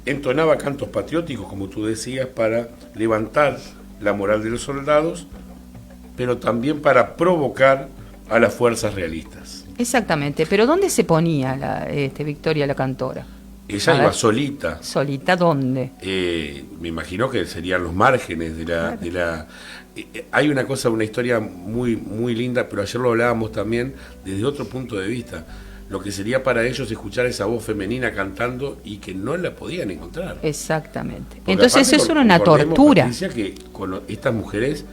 entonaba cantos patrióticos, como tú decías, para levantar la moral de los soldados, pero también para provocar a las fuerzas realistas. Exactamente, pero ¿dónde se ponía Victoria la cantora? Ella A iba ver. solita. ¿Solita dónde? Me imagino que serían los márgenes de la... hay una cosa, una historia muy, muy linda, pero ayer lo hablábamos también desde otro punto de vista. Lo que sería para ellos escuchar esa voz femenina cantando y que no la podían encontrar. Exactamente. Porque Entonces aparte, eso era una recordemos, tortura. Patricia, que estas mujeres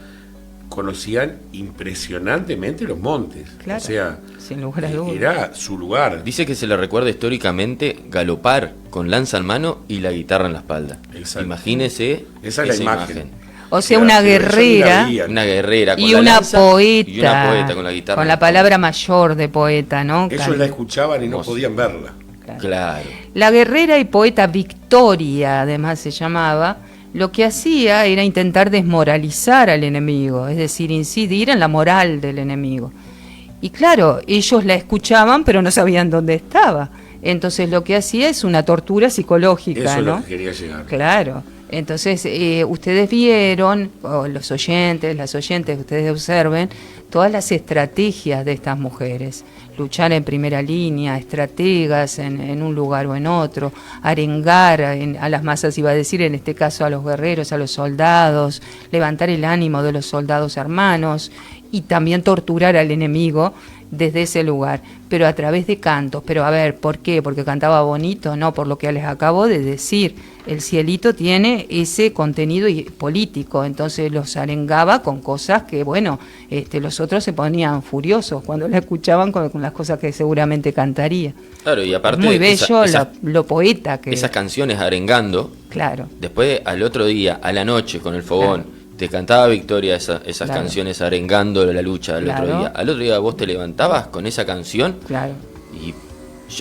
conocían impresionantemente los montes. Claro, o sea, sin lugar a dudas. era su lugar. Dice que se le recuerda históricamente galopar con lanza en mano y la guitarra en la espalda. Exacto. Imagínese Esa es la imagen. O sea, una pero ellos guerrera la veían. Una guerrera con y la una lanza poeta. y una poeta con la guitarra. Con la palabra mayor de poeta, ¿no? Ellos la escuchaban y no Hermoso. podían verla. Claro. La guerrera y poeta Victoria, además se llamaba, lo que hacía era intentar desmoralizar al enemigo, es decir, incidir en la moral del enemigo. Y claro, ellos la escuchaban, pero no sabían dónde estaba. Entonces lo que hacía es una tortura psicológica, Eso es ¿no? lo que quería llegar. Claro. Entonces, ustedes vieron, o los oyentes, las oyentes, ustedes observen, todas las estrategias de estas mujeres. Luchar en primera línea, estrategas en un lugar o en otro, arengar a las masas, iba a decir, en este caso a los guerreros, a los soldados, levantar el ánimo de los soldados hermanos y también torturar al enemigo desde ese lugar, pero a través de cantos. Pero a ver, ¿por qué? ¿Porque cantaba bonito? No, por lo que les acabo de decir. El cielito tiene ese contenido político, entonces los arengaba con cosas que, bueno, los otros se ponían furiosos cuando la escuchaban con las cosas que seguramente cantaría. Claro, y aparte... Muy bello lo poeta que... Esas canciones arengando, Claro. después al otro día, a la noche, con el fogón, te cantaba Victoria esas Claro. canciones arengando la lucha del otro Claro. día. Al otro día vos te levantabas con esa canción Claro. y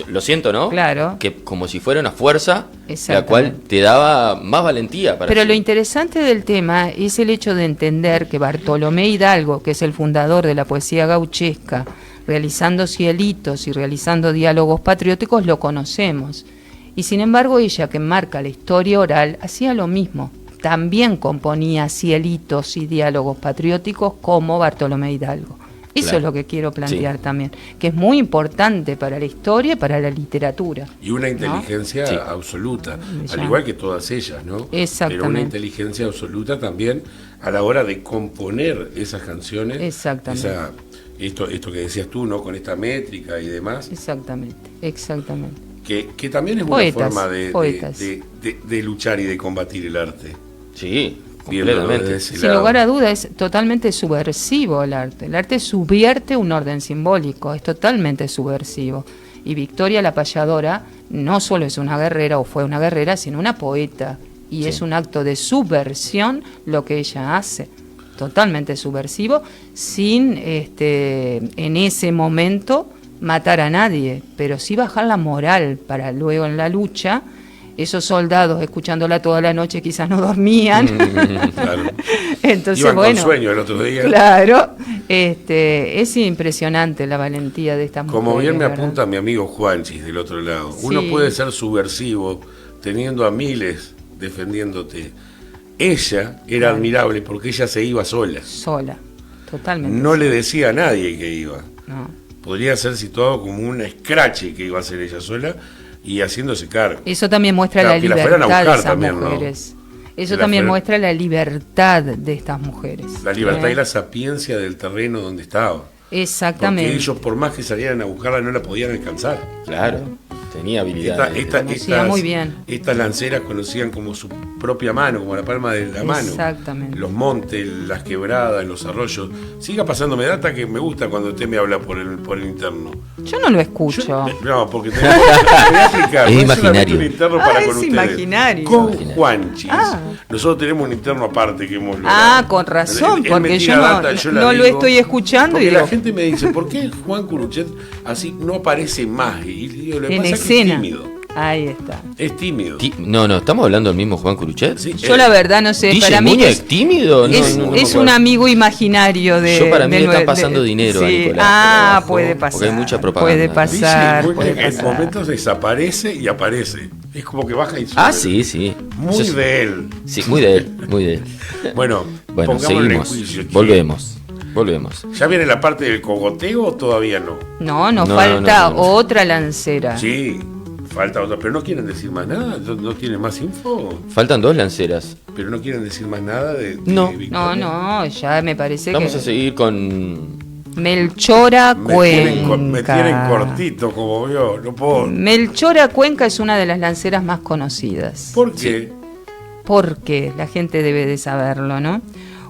lo siento, ¿no? Claro. Que como si fuera una fuerza, la Exactamente. cual te daba más valentía para Pero lo seguir. interesante del tema es el hecho de entender que Bartolomé Hidalgo, que es el fundador de la poesía gauchesca, realizando cielitos y realizando diálogos patrióticos, lo conocemos. Y sin embargo ella, que marca la historia oral, hacía lo mismo. También componía cielitos y diálogos patrióticos como Bartolomé Hidalgo. Eso Claro. es lo que quiero plantear también, que es muy importante para la historia y para la literatura. Y una inteligencia Sí. absoluta, al Ya. igual que todas ellas, ¿no? Exactamente. Pero una inteligencia absoluta también a la hora de componer esas canciones. Exactamente. Esto que decías tú, ¿no? Con esta métrica y demás, Exactamente. que también es una Poetas, forma de poetas. de luchar y de combatir el arte. Sí, Viéndolo completamente. desde ese Sin lado. lugar a duda es totalmente subversivo el arte. El arte subvierte un orden simbólico, es totalmente subversivo. Y Victoria la Payadora no solo es una guerrera o fue una guerrera, sino una poeta. Y Sí. es un acto de subversión lo que ella hace. Totalmente subversivo, sin en ese momento matar a nadie, pero sí bajar la moral para luego en la lucha. Esos soldados escuchándola toda la noche quizás no dormían. Claro. Entonces, Iban bueno, con sueño el otro día. claro, es impresionante la valentía de estas mujeres. Como bien me ¿verdad? apunta mi amigo Juanchis del otro lado, Sí. uno puede ser subversivo teniendo a miles defendiéndote. Ella era admirable porque ella se iba sola. Sola, totalmente. No le decía a nadie que iba. No. Podría ser situado como un escrache que iba a ser ella sola y haciéndose cargo. Eso también muestra Claro, la que la fueran a libertad de buscar esas también, ¿no? mujeres. Que Eso la también fueran- muestra la libertad de estas mujeres. La libertad ¿Eh? y la sapiencia del terreno donde estaba. Exactamente. Porque ellos, por más que salieran a buscarla, no la podían alcanzar. Claro, tenía habilidad. Conocía muy bien. Estas lanceras conocían como su propia mano, como la palma de la mano. Exactamente. Los montes, las quebradas, los arroyos. Siga pasándome data que me gusta cuando usted me habla por el interno. Yo no lo escucho. No, porque te voy a explicar. Es no imaginario. solamente un interno para Ah, con es ustedes. imaginario. Con Imaginario. Juanchis. Ah. Nosotros tenemos un interno aparte que hemos logrado. Ah, con razón, Él me porque tira yo data, yo la no lo digo. estoy escuchando y Porque la digo, gente me dice, ¿por qué Juan Curuchet así no aparece más? Y digo, lo que en pasa escena. es que es tímido. Ahí está. Es tímido. No, estamos hablando del mismo Juan Curuchet. Sí, Yo la verdad no sé, DJ para mí Muñe, es, tímido. No, es, no, no me es acuerdo. un amigo imaginario de... Yo para mí de le está nue- pasando de- dinero a sí. Nicolás Ah, por abajo, puede porque pasar. hay mucha propaganda. Puede Dice pasar, muy puede bien, en pasar. momentos desaparece y aparece. Es como que baja y sube. Ah, sí. Muy Eso sí. de él. Sí, muy de él, muy de él. Bueno, Bueno, pongámosle seguimos. juicio, che. Volvemos. ¿Ya viene la parte del cogoteo o todavía no? No, nos No, falta no. otra lancera. Sí, falta otra. Pero no quieren decir más nada. ¿No tienen más info? Faltan 2 lanceras. Pero no quieren decir más nada de No. Victoria. No, ya me parece Vamos que... a seguir con... Melchora Me tienen Cuenca. cortito, como veo. No puedo. Melchora Cuenca es una de las lanceras más conocidas. ¿Por qué? Porque la gente debe de saberlo, ¿no?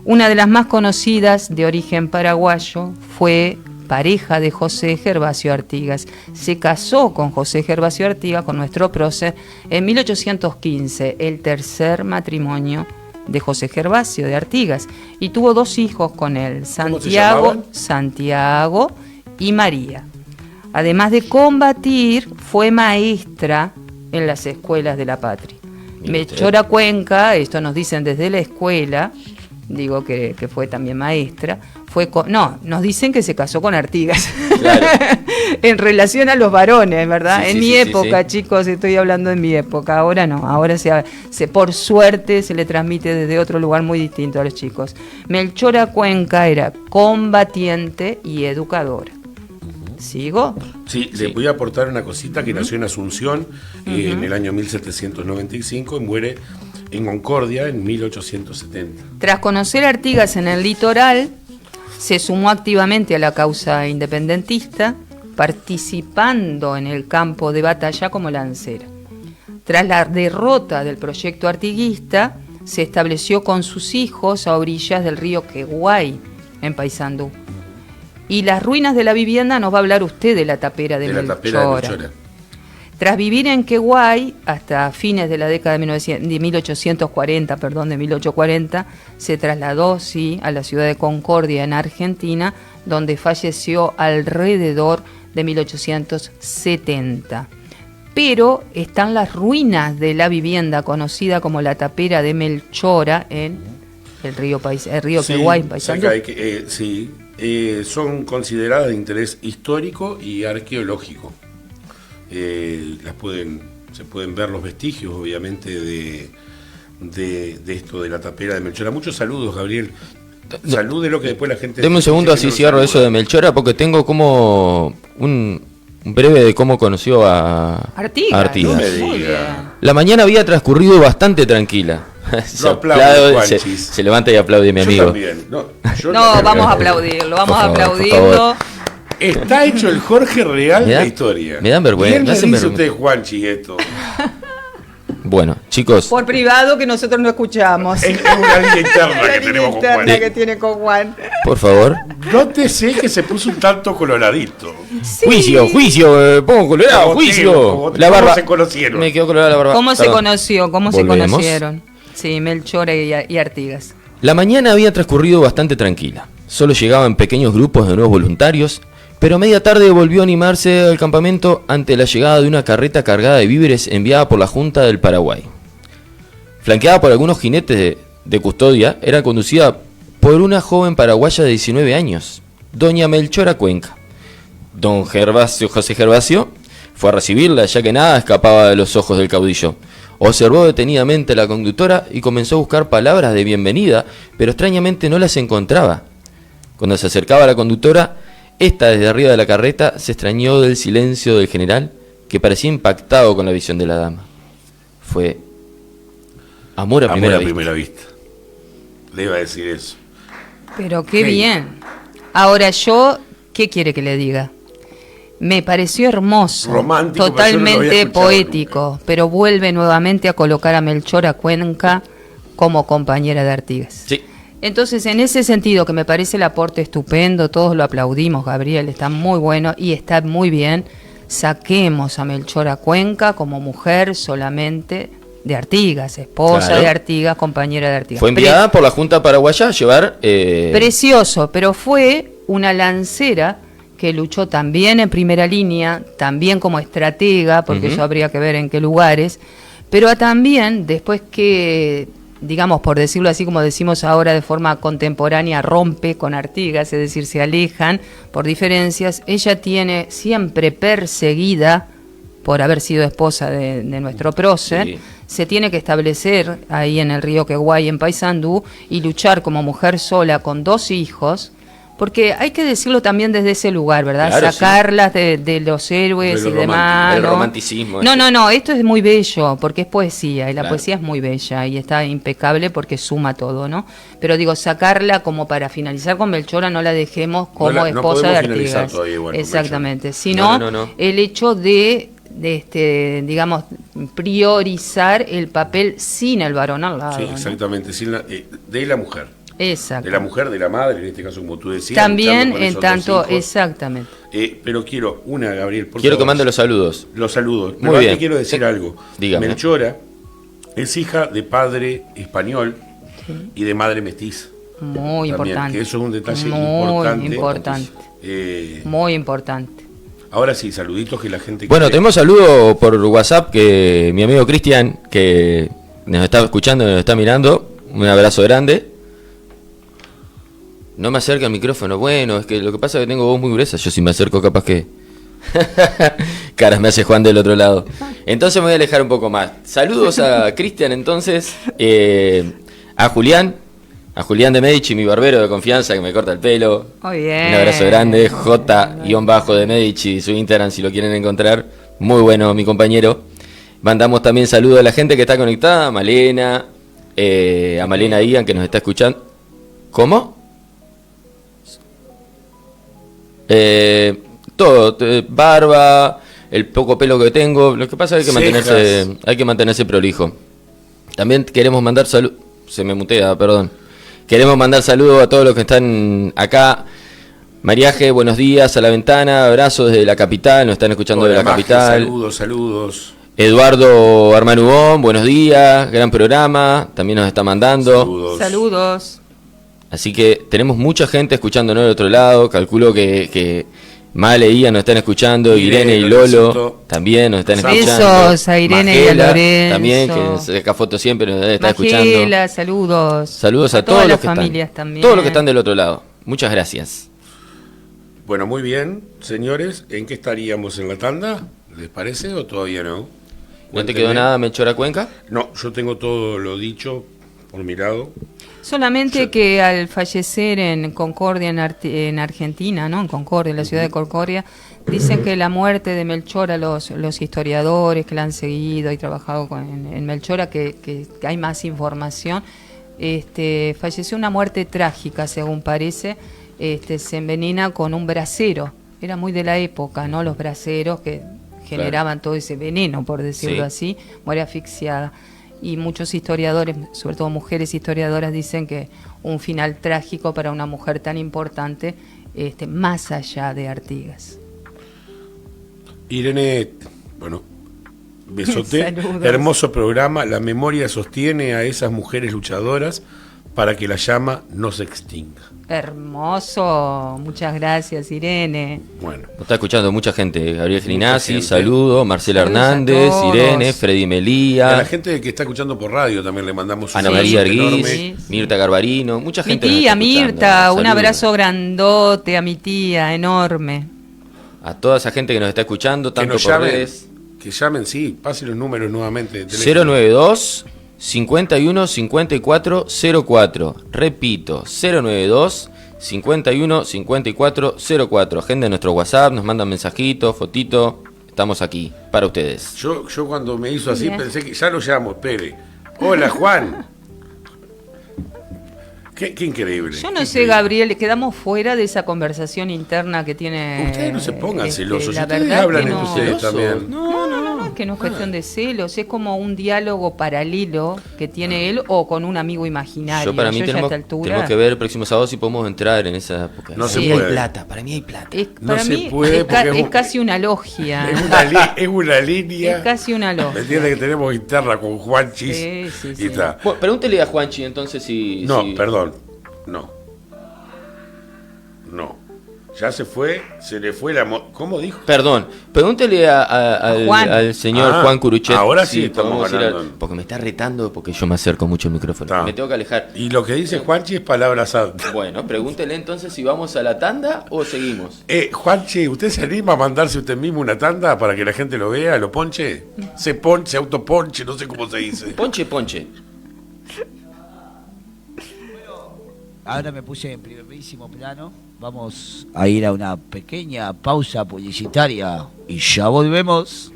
Una de las más conocidas de origen paraguayo fue pareja de José Gervasio Artigas. Se casó con José Gervasio Artigas, con nuestro prócer, en 1815, el tercer matrimonio de José Gervasio de Artigas, y tuvo 2 hijos con él, ¿Cómo se llamaban? Santiago y María. Además de combatir, fue maestra en las escuelas de la patria. Mire usted. Melchora Cuenca, esto nos dicen desde la escuela, digo que fue también maestra, nos dicen que se casó con Artigas. Claro. En relación a los varones, ¿verdad? Sí, En sí, mi sí, época, sí. chicos, estoy hablando de mi época, ahora no, ahora por suerte se le transmite desde otro lugar muy distinto a los chicos. Melchora Cuenca era combatiente y educadora. ¿Sigo? Sí, le voy a aportar una cosita que nació en Asunción en el año 1795 y muere en Concordia en 1870. Tras conocer a Artigas en el litoral, se sumó activamente a la causa independentista, participando en el campo de batalla como lancera. Tras la derrota del proyecto artiguista, se estableció con sus hijos a orillas del río Queguay, en Paysandú. Y las ruinas de la vivienda nos va a hablar usted de la tapera de La tapera de Melchora. Melchora. Tras vivir en Queguay hasta fines de la década de 1840, se trasladó a la ciudad de Concordia, en Argentina, donde falleció alrededor de 1870. Pero están las ruinas de la vivienda conocida como la tapera de Melchora en el río Queguay, Paysandú. Son consideradas de interés histórico y arqueológico. Se pueden ver los vestigios, obviamente, de esto de la tapera de Melchora. Muchos saludos, Gabriel. Salúdelo, que después la gente... Deme un segundo, dice que así no cierro saluda. eso de Melchora, porque tengo como un breve de cómo conoció a Artigas. No me Muy diga. bien. La mañana había transcurrido bastante tranquila. Lo aplaudo, Juanchis. se levanta y aplaude mi Yo amigo. también. Yo No, también. vamos a aplaudirlo, vamos Por a favor, por aplaudirlo. favor. Está hecho el Jorge Real Me de da- la historia. me dan vergüenza, ¿Quién me me hacen dice vergüenza. usted, Juanchi, esto? Bueno, chicos, Por privado, que nosotros no escuchamos. Es una línea interna La que línea tenemos con interna Juan. que tiene con Juan. por favor. Nótese que se puso un tanto coloradito. Juicio, pongo colorado, Como juicio. Teo, como- La ¿cómo barba. se conocieron? Me quedó colorada la barba. ¿Cómo se Perdón. conoció? ¿Cómo se Volvemos. conocieron? Sí, Melchora y Artigas. La mañana había transcurrido bastante tranquila. Solo llegaban pequeños grupos de nuevos voluntarios, pero a media tarde volvió a animarse al campamento ante la llegada de una carreta cargada de víveres enviada por la Junta del Paraguay. Flanqueada por algunos jinetes de custodia, era conducida por una joven paraguaya de 19 años, doña Melchora Cuenca. Don José Gervasio fue a recibirla, ya que nada escapaba de los ojos del caudillo. Observó detenidamente a la conductora y comenzó a buscar palabras de bienvenida, pero extrañamente no las encontraba. Cuando se acercaba a la conductora, esta desde arriba de la carreta se extrañó del silencio del general, que parecía impactado con la visión de la dama. Fue amor a Amor primera a vista. primera vista. Le iba a decir eso. Pero qué Sí. bien. Ahora yo, ¿qué quiere que le diga? Me pareció hermoso, Romántico, pero yo no lo había totalmente escuchado poético, pero vuelve nuevamente a colocar a Melchora Cuenca como compañera de Artigas. Sí. Entonces, en ese sentido, que me parece el aporte estupendo, todos lo aplaudimos, Gabriel, está muy bueno y está muy bien, saquemos a Melchora Cuenca como mujer solamente de Artigas, esposa Claro. de Artigas, compañera de Artigas. Fue enviada por la Junta Paraguaya a llevar... Precioso, pero fue una lancera que luchó también en primera línea, también como estratega, porque Ujú. eso habría que ver en qué lugares, pero también después que, digamos, por decirlo así como decimos ahora de forma contemporánea, rompe con Artigas, es decir, se alejan por diferencias, ella tiene siempre perseguida por haber sido esposa de nuestro prócer, Sí. se tiene que establecer ahí en el río Queguay, en Paysandú, y luchar como mujer sola con 2 hijos, porque hay que decirlo también desde ese lugar, ¿verdad? Claro, Sacarlas de los héroes De y lo demás. del ¿no? romanticismo No, ese. no, esto es muy bello, porque es poesía, y la Claro. poesía es muy bella, y está impecable porque suma todo, ¿no? Pero digo, sacarla como para finalizar con Melchora, no la dejemos como No esposa de podemos finalizar Artigas. todavía igual con Exactamente, sino No. el hecho de digamos, priorizar el papel sin el varón al lado. Sí, ¿no? exactamente. Sin de la mujer. Exacto. De la mujer, de la madre, en este caso, como tú decías. También luchando con en esos tanto, 2 hijos. exactamente. Pero quiero, Gabriel, por Quiero que favor. mande los saludos. Los saludos. Muy Pero antes bien. quiero decir algo. Dígame. Melchora es hija de padre español y de madre mestiza. Muy También, importante. que eso es un detalle Muy importante. importante. Eh, Muy importante. Ahora sí, saluditos que la gente Bueno, quiere. tenemos saludo por WhatsApp que mi amigo Cristian, que nos está escuchando, nos está mirando. Un abrazo grande. No me acerca el micrófono. Bueno, es que lo que pasa es que tengo voz muy gruesa. Yo si me acerco capaz que... Caras me hace Juan del otro lado. Entonces me voy a alejar un poco más. Saludos a Cristian entonces. A Julián de Medici, mi barbero de confianza que me corta el pelo. Muy bien. Un abrazo grande. J-de Medici, su Instagram si lo quieren encontrar. Muy bueno, mi compañero. Mandamos también saludos a la gente que está conectada. A Malena, a Malena Ian que nos está escuchando. ¿Cómo? Todo, barba, el poco pelo que tengo. Lo que pasa es que hay que mantenerse prolijo. También queremos mandar saludos. Se me mutea, perdón. Queremos mandar saludos a todos los que están acá. Mariaje, buenos días a la ventana. Abrazos desde la capital. Nos están escuchando Hola, de la Maje, capital. Saludos. Eduardo Armanubón, buenos días. Gran programa. También nos está mandando. Saludos. Así que tenemos mucha gente escuchándonos del otro lado. Calculo que Male y Ian nos están escuchando. Irene y Lolo Lorencito. también nos están escuchando. Besos a Irene y a Magela, Lorenzo. también, que se saca fotos siempre, nos está escuchando. Magela, saludos. Saludos a todas todos los las que familias están. también. Todos los que están del otro lado. Muchas gracias. Bueno, muy bien, señores. ¿En qué estaríamos en la tanda? ¿Les parece o todavía no? ¿No te Cuéntenme. quedó nada, Melchora Cuenca? No, yo tengo todo lo dicho por mi lado. Solamente que al fallecer en Concordia, en Argentina, ¿no? En Concordia, en la ciudad de Concordia, dicen que la muerte de Melchora, los historiadores que la han seguido y trabajado en Melchora, que hay más información, falleció una muerte trágica, según parece. Se envenena con un brasero. Era muy de la época, ¿no? Los braseros que generaban todo ese veneno, por decirlo así. Muere asfixiada. Y muchos historiadores, sobre todo mujeres historiadoras, dicen que un final trágico para una mujer tan importante, más allá de Artigas. Irene, bueno, besote. Saludos. Hermoso programa. La memoria sostiene a esas mujeres luchadoras para que la llama no se extinga. Hermoso, muchas gracias, Irene. Bueno, Nos está escuchando mucha gente. Gabriel Grinazzi, gente. saludos. Marcela Saludos a Hernández, todos. Irene, Freddy y a Melía, la gente que está escuchando por radio también le mandamos un Ana abrazo María enorme. Arguiz, Sí. Mirta Garbarino. Mucha Mi gente. nos tía está escuchando. Mirta, un Saludos. abrazo grandote a mi tía, enorme. A toda esa gente que nos está escuchando, Que tanto nos por llamen, redes. que llamen, sí, pasen los números nuevamente de teléfono. 092 51 54 04. Repito, 092 51 54 04. Agenda en nuestro WhatsApp, nos mandan mensajitos, fotitos. Estamos aquí para ustedes. Yo cuando me hizo así Bien. pensé que ya lo llamo, espere. Hola, Juan. Qué increíble. Yo no qué sé, increíble. Gabriel, quedamos fuera de esa conversación interna que tiene. Ustedes no se pongan celosos. la Ustedes verdad hablan que entre no. ustedes también. No, es que no es cuestión de celos, es como un diálogo paralelo que tiene él o con un amigo imaginario. Yo para mí ya a tenemos, esta altura, tenemos que ver el próximo sábado si podemos entrar en esa época. No se Sí, puede. hay plata, para mí hay plata. es- No para se mí puede es, porque es es un- casi una logia. Es una línea. Es casi una ¿Me logia. entiendes? Que tenemos interna con Juanchis. Sí, sí, y sí. está. Bueno, pregúntele a Juanchi entonces si... No, si- perdón. No. Ya se fue, se le fue la... ¿Cómo dijo? Perdón, pregúntele al, Juan. al señor Ah, Juan Curuchet. ahora sí estamos podemos ir hablando. porque me está retando porque yo me acerco mucho al micrófono. Está. Me tengo que alejar. Y lo que dice Juanchi es palabra santa. Bueno, pregúntele entonces si vamos a la tanda o seguimos. Juanchi, ¿usted se anima a mandarse usted mismo una tanda para que la gente lo vea, lo ponche? Se ponche, autoponche, no sé cómo se dice. Ponche, ponche. Ahora me puse en primerísimo plano. Vamos a ir a una pequeña pausa publicitaria y ya volvemos.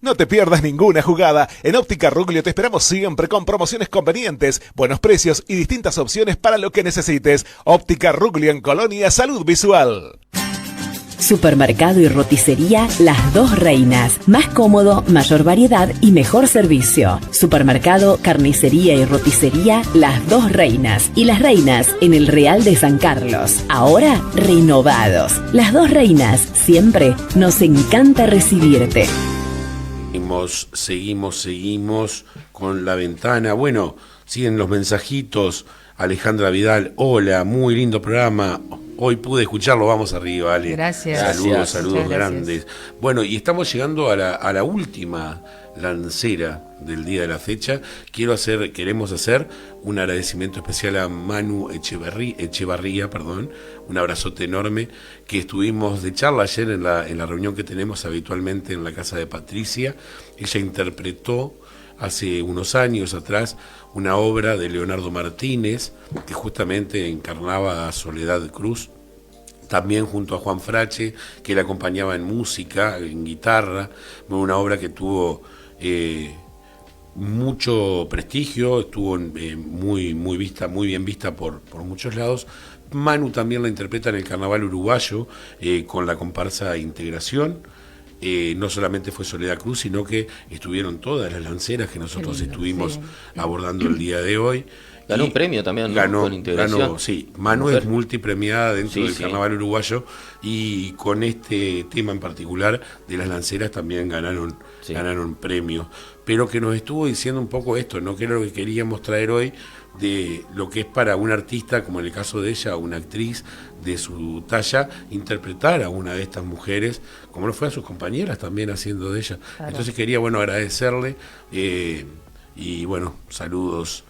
No te pierdas ninguna jugada. En Óptica Ruglio te esperamos siempre con promociones convenientes, buenos precios y distintas opciones para lo que necesites. Óptica Ruglio en Colonia Salud Visual. Supermercado y roticería Las Dos Reinas. Más cómodo, mayor variedad y mejor servicio. Supermercado, carnicería y roticería Las Dos Reinas. Y Las Reinas en el Real de San Carlos. Ahora renovados. Las Dos Reinas, siempre nos encanta recibirte. Seguimos con La Ventana. Bueno, siguen los mensajitos. Alejandra Vidal, hola, muy lindo programa. Hoy pude escucharlo, vamos arriba, Ale. Gracias. Saludos grandes. Bueno, y estamos llegando a la última lancera del día de la fecha. Queremos hacer un agradecimiento especial a Manu Echevarría, un abrazote enorme, que estuvimos de charla ayer en la reunión que tenemos habitualmente en la casa de Patricia. Ella interpretó hace unos años atrás una obra de Leonardo Martínez que justamente encarnaba a Soledad Cruz, también junto a Juan Frache, que la acompañaba en música, en guitarra. Una obra que tuvo mucho prestigio, estuvo muy bien vista por muchos lados. Manu también la interpreta en el Carnaval Uruguayo con la comparsa Integración. No solamente fue Soledad Cruz, sino que estuvieron todas las lanceras que nosotros estuvimos abordando el día de hoy. Ganó un premio también, ¿no? Con Integración. Sí, Manu es multipremiada dentro del Carnaval Uruguayo, y con este tema en particular de las lanceras también ganaron premios. Pero que nos estuvo diciendo un poco esto, ¿no? Que era lo que queríamos traer hoy, de lo que es para un artista, como en el caso de ella, una actriz de su talla, interpretar a una de estas mujeres, como lo fue a sus compañeras también haciendo de ella. Claro. Entonces quería, agradecerle y saludos.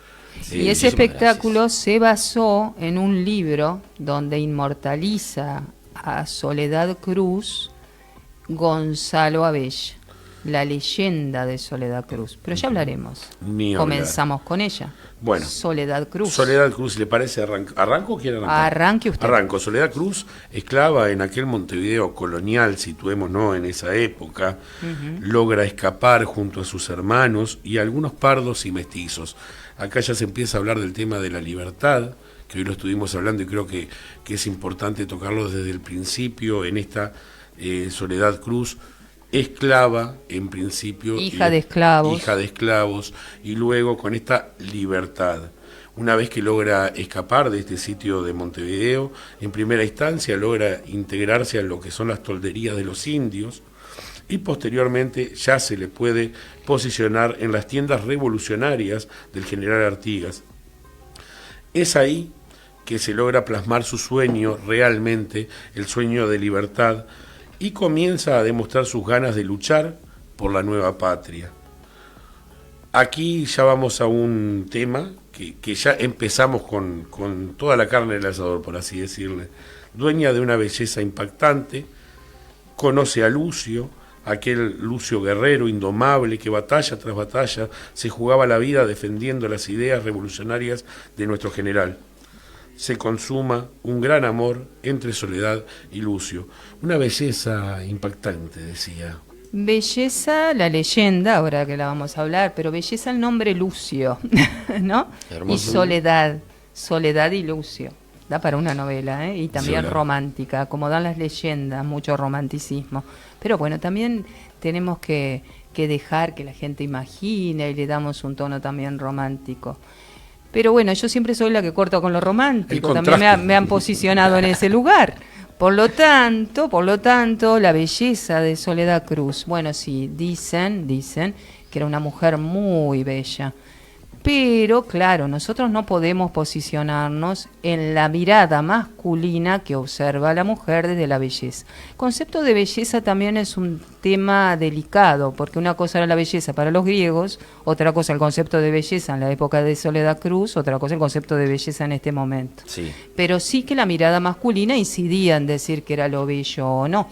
Y ese espectáculo se basó en un libro donde inmortaliza a Soledad Cruz Gonzalo Abella, la leyenda de Soledad Cruz. Pero ya hablaremos. Comenzamos con ella. Bueno, Soledad Cruz. Soledad Cruz, ¿le parece? ¿Arranco o quiere arrancar? Arranque usted. Arranco. Soledad Cruz, esclava en aquel Montevideo colonial, situémonos en esa época, logra escapar junto a sus hermanos y algunos pardos y mestizos. Acá ya se empieza a hablar del tema de la libertad, que hoy lo estuvimos hablando y creo que es importante tocarlo desde el principio en esta Soledad Cruz, esclava en principio, hija de esclavos, y luego con esta libertad. Una vez que logra escapar de este sitio de Montevideo, en primera instancia logra integrarse a lo que son las tolderías de los indios, y posteriormente ya se le puede posicionar en las tiendas revolucionarias del general Artigas. Es ahí que se logra plasmar su sueño realmente, el sueño de libertad, y comienza a demostrar sus ganas de luchar por la nueva patria. Aquí ya vamos a un tema que ya empezamos con toda la carne del asador, por así decirle. Dueña de una belleza impactante, conoce a Lucio, aquel Lucio guerrero, indomable, que batalla tras batalla se jugaba la vida defendiendo las ideas revolucionarias de nuestro general. Se consuma un gran amor entre Soledad y Lucio. Una belleza impactante, decía. Belleza, la leyenda, ahora que la vamos a hablar, pero belleza el nombre Lucio, ¿no? Hermoso. Y Soledad y Lucio. Da para una novela, ¿eh? Y también romántica, como dan las leyendas, mucho romanticismo. Pero bueno, también tenemos que dejar que la gente imagine y le damos un tono también romántico. Pero bueno, yo siempre soy la que corto con lo romántico, también me han posicionado en ese lugar. Por lo tanto, la belleza de Soledad Cruz, bueno, sí, dicen que era una mujer muy bella. Pero, claro, nosotros no podemos posicionarnos en la mirada masculina que observa a la mujer desde la belleza. El concepto de belleza también es un tema delicado, porque una cosa era la belleza para los griegos, otra cosa el concepto de belleza en la época de Soledad Cruz, otra cosa el concepto de belleza en este momento. Sí. Pero sí que la mirada masculina incidía en decir que era lo bello o no.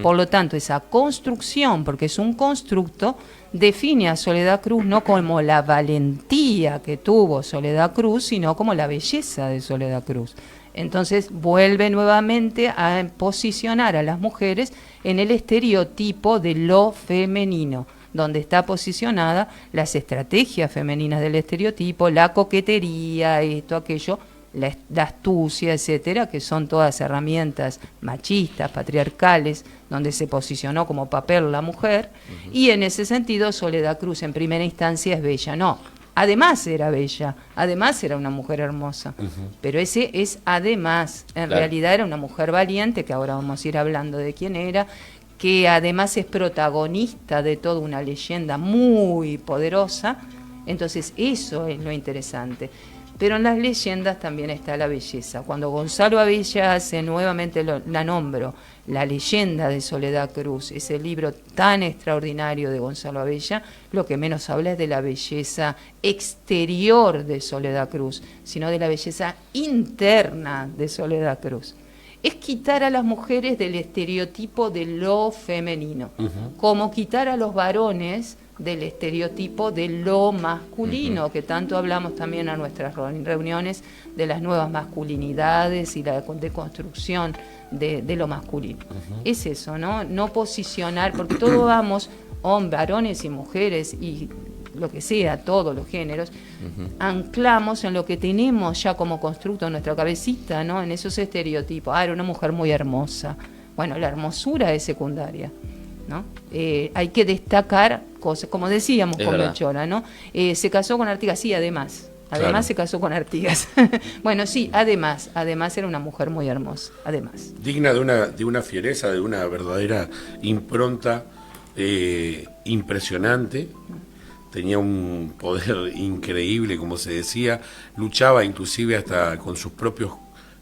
Por lo tanto, esa construcción, porque es un constructo, define a Soledad Cruz no como la valentía que tuvo Soledad Cruz, sino como la belleza de Soledad Cruz. Entonces vuelve nuevamente a posicionar a las mujeres en el estereotipo de lo femenino. donde está posicionada las estrategias femeninas del estereotipo, la coquetería, esto, aquello, la astucia, etcétera, que son todas herramientas machistas, patriarcales, donde se posicionó como papel la mujer, y en ese sentido Soledad Cruz en primera instancia es bella, no, además era bella, además era una mujer hermosa, pero ese es además, en realidad era una mujer valiente, que ahora vamos a ir hablando de quién era, que además es protagonista de toda una leyenda muy poderosa, entonces eso es lo interesante. Pero en las leyendas también está la belleza. Cuando Gonzalo Abella hace, nuevamente la nombro, La leyenda de Soledad Cruz, ese libro tan extraordinario de Gonzalo Abella, lo que menos habla es de la belleza exterior de Soledad Cruz, sino de la belleza interna de Soledad Cruz. Es quitar a las mujeres del estereotipo de lo femenino, como quitar a los varones del estereotipo de lo masculino, que tanto hablamos también a nuestras reuniones de las nuevas masculinidades y la deconstrucción de lo masculino. Es eso, ¿no? No posicionar, porque todos vamos, varones y mujeres y lo que sea, todos los géneros, anclamos en lo que tenemos ya como constructo en nuestra cabecita, ¿no? En esos estereotipos. Era una mujer muy hermosa. Bueno, la hermosura es secundaria, ¿no? Hay que destacar cosas, como decíamos con Melchora, ¿no? Se casó con Artigas, sí, además Claro. se casó con Artigas. Bueno, sí, además era una mujer muy hermosa, además. Digna de una fiereza, de una verdadera impronta impresionante. Tenía un poder increíble, como se decía, luchaba inclusive hasta con sus propios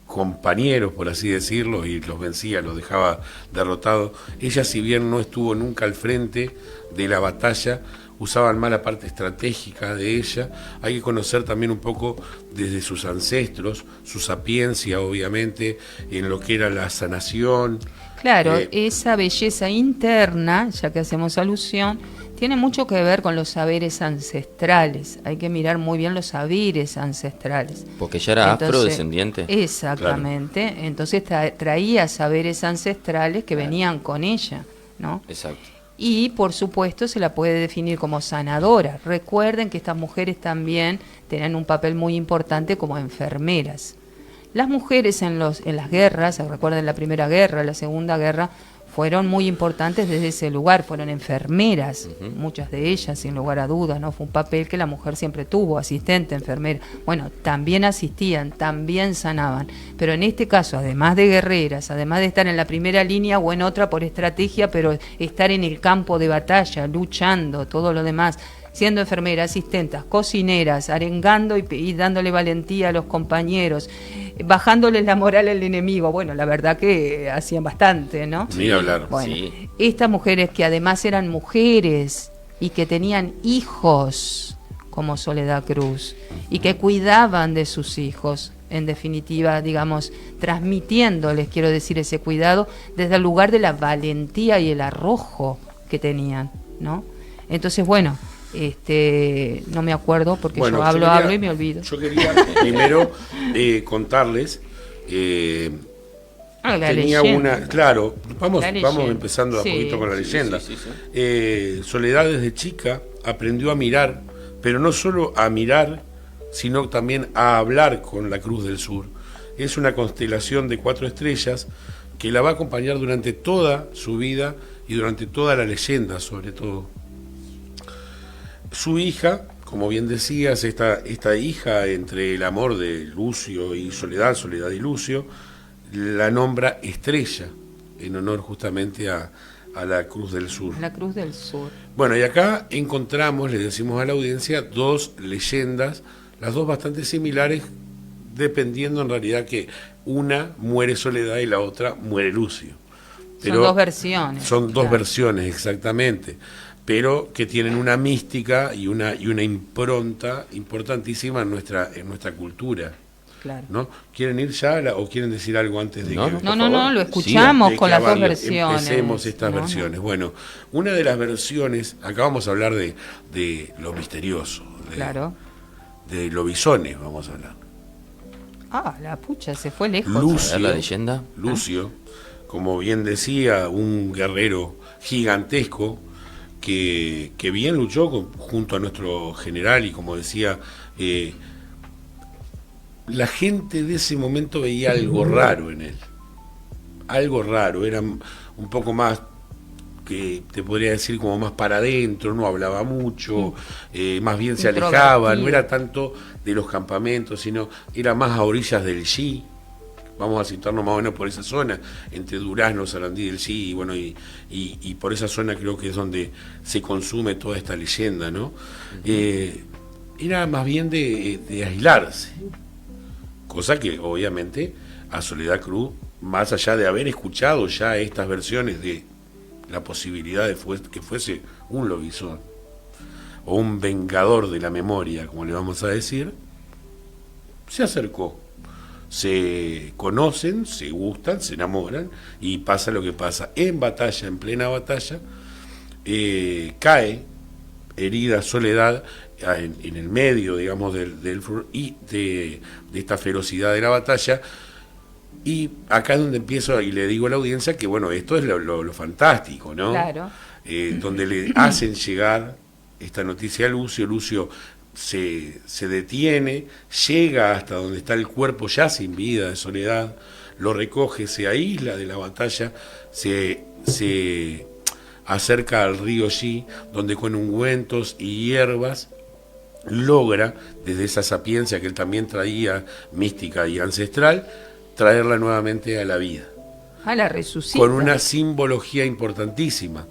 compañeros, por así decirlo, y los vencía, los dejaba derrotados. Ella, si bien no estuvo nunca al frente de la batalla, usaban más la parte estratégica de ella. Hay que conocer también un poco desde sus ancestros, su sapiencia, obviamente, en lo que era la sanación. Claro, esa belleza interna, ya que hacemos alusión, tiene mucho que ver con los saberes ancestrales. Hay que mirar muy bien los saberes ancestrales. Porque ella era Entonces, afrodescendiente. Exactamente. Claro. Entonces traía saberes ancestrales que venían con ella, ¿no? Exacto. Y, por supuesto, se la puede definir como sanadora. Recuerden que estas mujeres también tenían un papel muy importante como enfermeras. Las mujeres en las guerras, recuerden la Primera Guerra, la Segunda Guerra, fueron muy importantes desde ese lugar, fueron enfermeras, muchas de ellas, sin lugar a dudas, ¿no? Fue un papel que la mujer siempre tuvo, asistente, enfermera. Bueno, también asistían, también sanaban, pero en este caso, además de guerreras, además de estar en la primera línea o en otra por estrategia, pero estar en el campo de batalla, luchando, todo lo demás, siendo enfermeras, asistentes, cocineras, arengando y dándole valentía a los compañeros, bajándoles la moral al enemigo. Bueno, la verdad que hacían bastante, ¿no? Ni hablar. Bueno, Sí. estas mujeres que además eran mujeres y que tenían hijos, como Soledad Cruz, y que cuidaban de sus hijos, en definitiva, digamos, transmitiéndoles, quiero decir, ese cuidado desde el lugar de la valentía y el arrojo que tenían, ¿no? Entonces, bueno, no me acuerdo porque Bueno, yo hablo y me olvido. Yo quería primero contarles. La Tenía leyenda. claro, vamos La leyenda. empezando a Sí. poquito con la leyenda. sí. Soledad desde chica aprendió a mirar, pero no solo a mirar, sino también a hablar con la Cruz del Sur. Es una constelación de 4 estrellas que la va a acompañar durante toda su vida y durante toda la leyenda, sobre todo. Su hija, como bien decías, esta hija entre el amor de Lucio y Soledad, Soledad y Lucio, la nombra Estrella, en honor justamente a la Cruz del Sur. La Cruz del Sur. Bueno, y acá encontramos, le decimos a la audiencia, 2 leyendas, las 2 bastante similares, dependiendo en realidad que una muere Soledad y la otra muere Lucio. Son 2 versiones. Son 2 claro. versiones, exactamente, pero que tienen una mística y una impronta importantísima en nuestra cultura. Claro. ¿No? ¿Quieren ir ya o quieren decir algo antes de No, que... no, No, por favor. lo escuchamos de con que las 2 avance- versiones. Empecemos estas No, versiones. Bueno, una de las versiones, acá vamos a hablar de lo misterioso, Claro. de lobisones vamos a hablar. La pucha, se fue lejos. Lucio, A ver la leyenda. Lucio, como bien decía, un guerrero gigantesco que bien luchó junto a nuestro general y como decía, la gente de ese momento veía algo raro en él, algo raro, era un poco más, que te podría decir como más para adentro, no hablaba mucho, más bien se alejaba, no era tanto de los campamentos, sino era más a orillas del Xi. Vamos a situarnos más o menos por esa zona, entre Durazno, Sarandí del Xi, y bueno, y por esa zona creo que es donde se consume toda esta leyenda, ¿no? Era más bien de aislarse, cosa que obviamente a Soledad Cruz, más allá de haber escuchado ya estas versiones de la posibilidad de que fuese un lobizón, o un vengador de la memoria, como le vamos a decir, se acercó. Se conocen, se gustan, se enamoran y pasa lo que pasa. En batalla, en plena batalla, cae herida Soledad en el medio, digamos, y de esta ferocidad de la batalla. Y acá es donde empiezo y le digo a la audiencia que, bueno, esto es lo fantástico, ¿no? Claro. Donde le hacen llegar esta noticia a Lucio. Lucio se detiene, llega hasta donde está el cuerpo ya sin vida de Soledad, lo recoge, se aísla de la batalla, se acerca al río Xi, donde con ungüentos y hierbas logra, desde esa sapiencia que él también traía, mística y ancestral, traerla nuevamente a la vida. A la resucita. Con una simbología importantísima.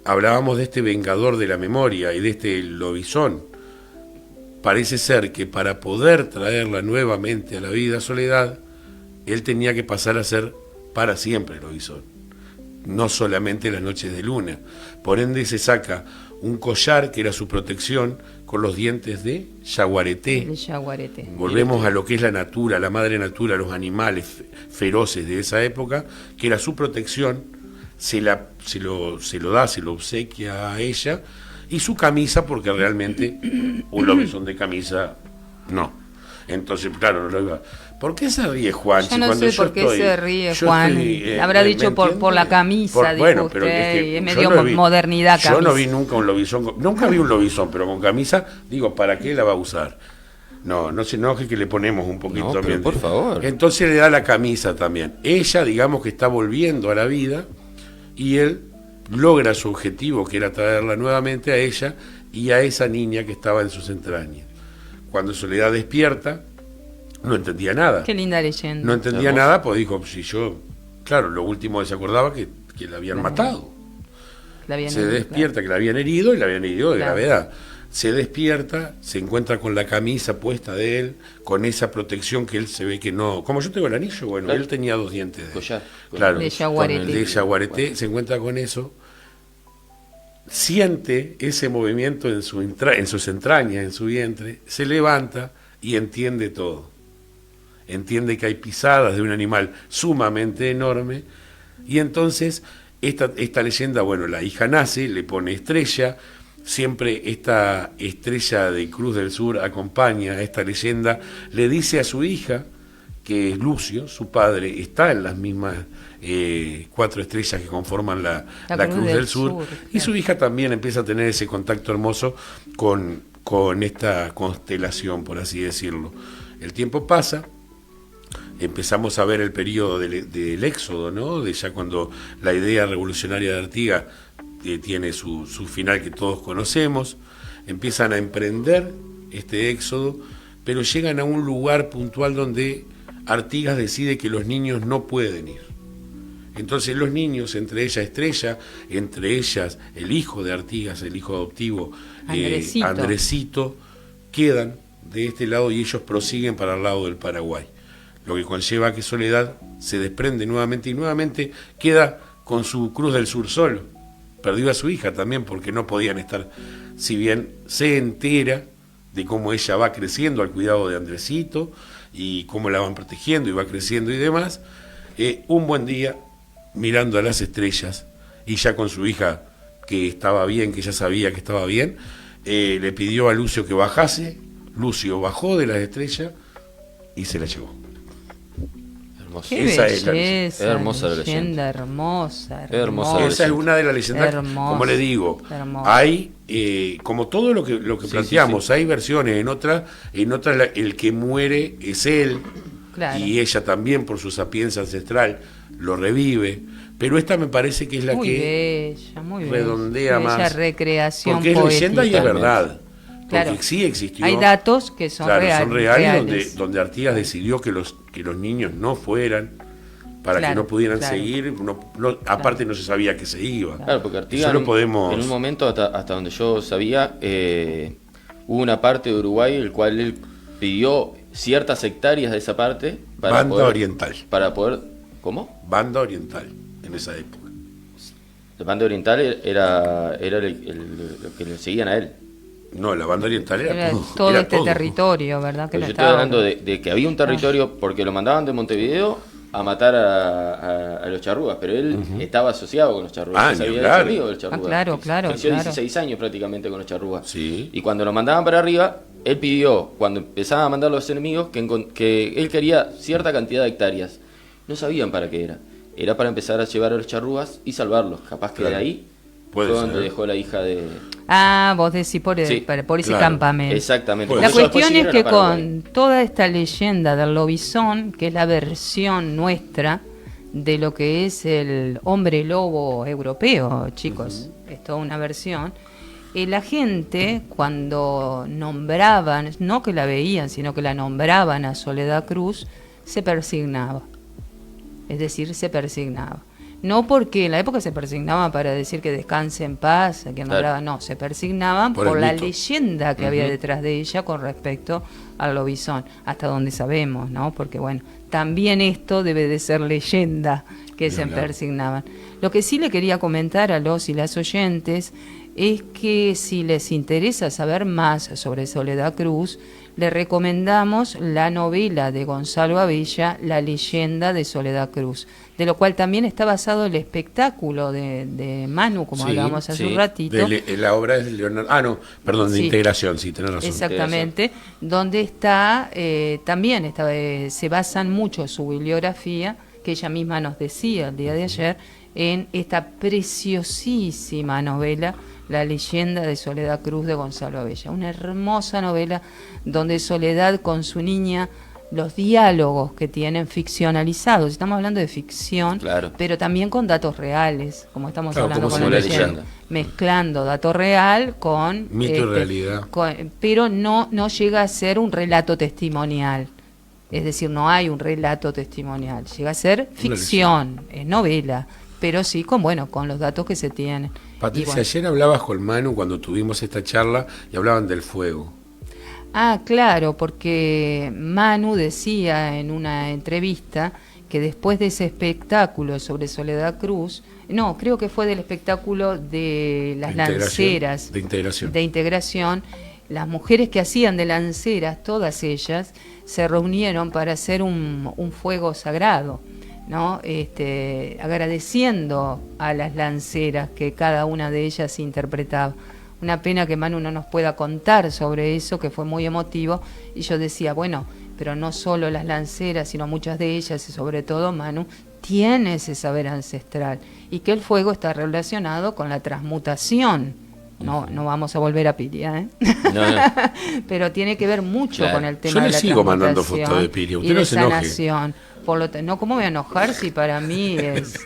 Hablábamos de este vengador de la memoria y de este lobizón. Parece ser que para poder traerla nuevamente a la vida Soledad, él tenía que pasar a ser para siempre lobizón, no solamente las noches de luna. Por ende se saca un collar que era su protección con los dientes de yaguareté. El yaguareté. Volvemos a lo que es la natura, la madre natura, los animales feroces de esa época, que era su protección. Se lo obsequia a ella, y su camisa, porque realmente un lobizón de camisa no. Entonces, claro, no lo iba. ¿Por qué se ríe Juan? Yo no sé por qué se ríe Juan. Habrá dicho por la camisa, dijo bueno, usted, pero es que medio no vi, modernidad camisa. Yo no vi nunca un lobizón, nunca vi un lobizón, pero con camisa, digo, ¿para qué la va a usar? No se enoje que le ponemos un poquito No, pero también. por favor. Entonces le da la camisa también. Ella, digamos que está volviendo a la vida, y él logra su objetivo, que era traerla nuevamente a ella y a esa niña que estaba en sus entrañas. Cuando Soledad despierta, no entendía nada. Qué linda leyenda. No entendía nada, pues dijo, si yo, claro, lo último que se acordaba que la habían matado. Se despierta, que la habían herido, y la habían herido de gravedad. Se despierta, se encuentra con la camisa puesta de él, con esa protección que él se ve que no... Como yo tengo el anillo, bueno, claro. Él tenía 2 dientes de collar. Claro, de yaguareté. De yaguareté, se encuentra con eso, siente ese movimiento en sus entrañas, en su vientre, se levanta y entiende todo. Entiende que hay pisadas de un animal sumamente enorme, y entonces esta leyenda, bueno, la hija nace, le pone Estrella. Siempre esta estrella de Cruz del Sur acompaña a esta leyenda, le dice a su hija, que es Lucio, su padre, está en las mismas 4 estrellas que conforman la Cruz del Sur, claro. Y su hija también empieza a tener ese contacto hermoso con esta constelación, por así decirlo. El tiempo pasa, empezamos a ver el periodo del éxodo, ¿no? De ya cuando la idea revolucionaria de Artigas tiene su final que todos conocemos, empiezan a emprender este éxodo, pero llegan a un lugar puntual donde Artigas decide que los niños no pueden ir. Entonces los niños, entre ellas Estrella, entre ellas el hijo de Artigas, el hijo adoptivo Andresito, quedan de este lado y ellos prosiguen para el lado del Paraguay, lo que conlleva a que Soledad se desprende nuevamente y nuevamente queda con su Cruz del Sur solo. Perdió a su hija también porque no podían estar, si bien se entera de cómo ella va creciendo al cuidado de Andresito y cómo la van protegiendo y va creciendo y demás, un buen día, mirando a las estrellas y ya con su hija que estaba bien, que ya sabía que estaba bien, le pidió a Lucio que bajase. Lucio bajó de las estrellas y se la llevó. Hermoso. Qué Esa es la belleza, hermosa la leyenda, hermosa, Hermosa. Esa es una de las leyendas, Hermoso, como le digo, hermoso. hay, como todo lo que Sí, planteamos, sí, sí. hay versiones, en otra el que muere es él, Claro. y ella también por su sapiencia ancestral lo revive, pero esta me parece que es la Muy que bella, muy redondea bella. Bella más, recreación porque es poética. leyenda y es verdad, Claro. porque sí existió. Hay datos que son Claro, reales. son reales, donde Artigas decidió que los niños no fueran, para Claro, que no pudieran claro. seguir, aparte no se sabía que se iba. Claro, porque Artigas Eso lo podemos... en un momento, hasta donde yo sabía, hubo una parte de Uruguay el cual él pidió ciertas hectáreas de esa parte Banda oriental. Para poder... ¿Cómo? Banda oriental, en esa época. La banda oriental era lo que le seguían a él. No, la banda oriental era, Era todo. todo era este todo. territorio, ¿verdad? Que Pero no yo estoy estaba. hablando de que había un territorio porque lo mandaban de Montevideo a matar a los charrúas, pero él estaba asociado con los charrúas. Ah, él se ni había hablar. hecho amigo de los charrúas. Claro, claro, Creció claro. 16 años prácticamente con los charrúas. Sí. Y cuando lo mandaban para arriba, él pidió, cuando empezaban a mandar los enemigos, que él quería cierta cantidad de hectáreas. No sabían para qué era. Era para empezar a llevar a los charrúas y salvarlos. Capaz que Claro. de ahí Puede fue ser. donde dejó la hija de... Ah, vos decís por Sí, ese claro. campamento. Exactamente. Pues La eso cuestión es que Para Paraguay. con toda esta leyenda del lobizón, que es la versión nuestra de lo que es el hombre lobo europeo, chicos, es toda una versión, la gente cuando nombraban, no que la veían, sino que la nombraban a Soledad Cruz, se persignaba. Es decir, se persignaba. No porque en la época se persignaban para decir que descanse en paz, a quien Claro. nombraba, no, se persignaban Por por, el la mito. leyenda que había detrás de ella con respecto al lobizón, hasta donde sabemos, ¿no? Porque bueno, también esto debe de ser leyenda que Ni se hablar. persignaban. Lo que sí le quería comentar a los y las oyentes es que si les interesa saber más sobre Soledad Cruz, le recomendamos la novela de Gonzalo Abella, La leyenda de Soledad Cruz, de lo cual también está basado el espectáculo de Manu, como Sí, hablábamos hace sí, un ratito. La obra es de Leonardo... Ah, no, perdón, de Sí. integración, sí, tenés razón. Exactamente, donde está, también está, se basan mucho su bibliografía, que ella misma nos decía el día de ayer, en esta preciosísima novela, La leyenda de Soledad Cruz de Gonzalo Abella. Una hermosa novela donde Soledad con su niña, los diálogos que tienen ficcionalizados, estamos hablando de ficción, Claro. pero también con datos reales, como estamos Claro, hablando como con si la fuera leyenda, leyenda. mezclando dato real con Mito y realidad. pero no llega a ser un relato testimonial. Es decir, no hay un relato testimonial, llega a ser ficción, es novela, pero sí con los datos que se tienen. Patricia, Y bueno. ayer hablabas con Manu cuando tuvimos esta charla y hablaban del fuego. Ah, claro, porque Manu decía en una entrevista que después de ese espectáculo sobre Soledad Cruz, no, creo que fue del espectáculo de las De integración, lanceras de integración. de integración, las mujeres que hacían de lanceras, todas ellas, se reunieron para hacer un fuego sagrado, ¿no? Agradeciendo a las lanceras que cada una de ellas interpretaba. Una pena que Manu no nos pueda contar sobre eso, que fue muy emotivo, y yo decía, bueno, pero no solo las lanceras, sino muchas de ellas, y sobre todo Manu, tiene ese saber ancestral, y que el fuego está relacionado con la transmutación. No vamos a volver a Piria, ¿eh? No, no. Pero tiene que ver mucho Claro. con el tema Yo de le la sigo mandando transmutación fotos de Piria, usted y no de se enoje. sanación. No, ¿cómo voy a enojar si para mí es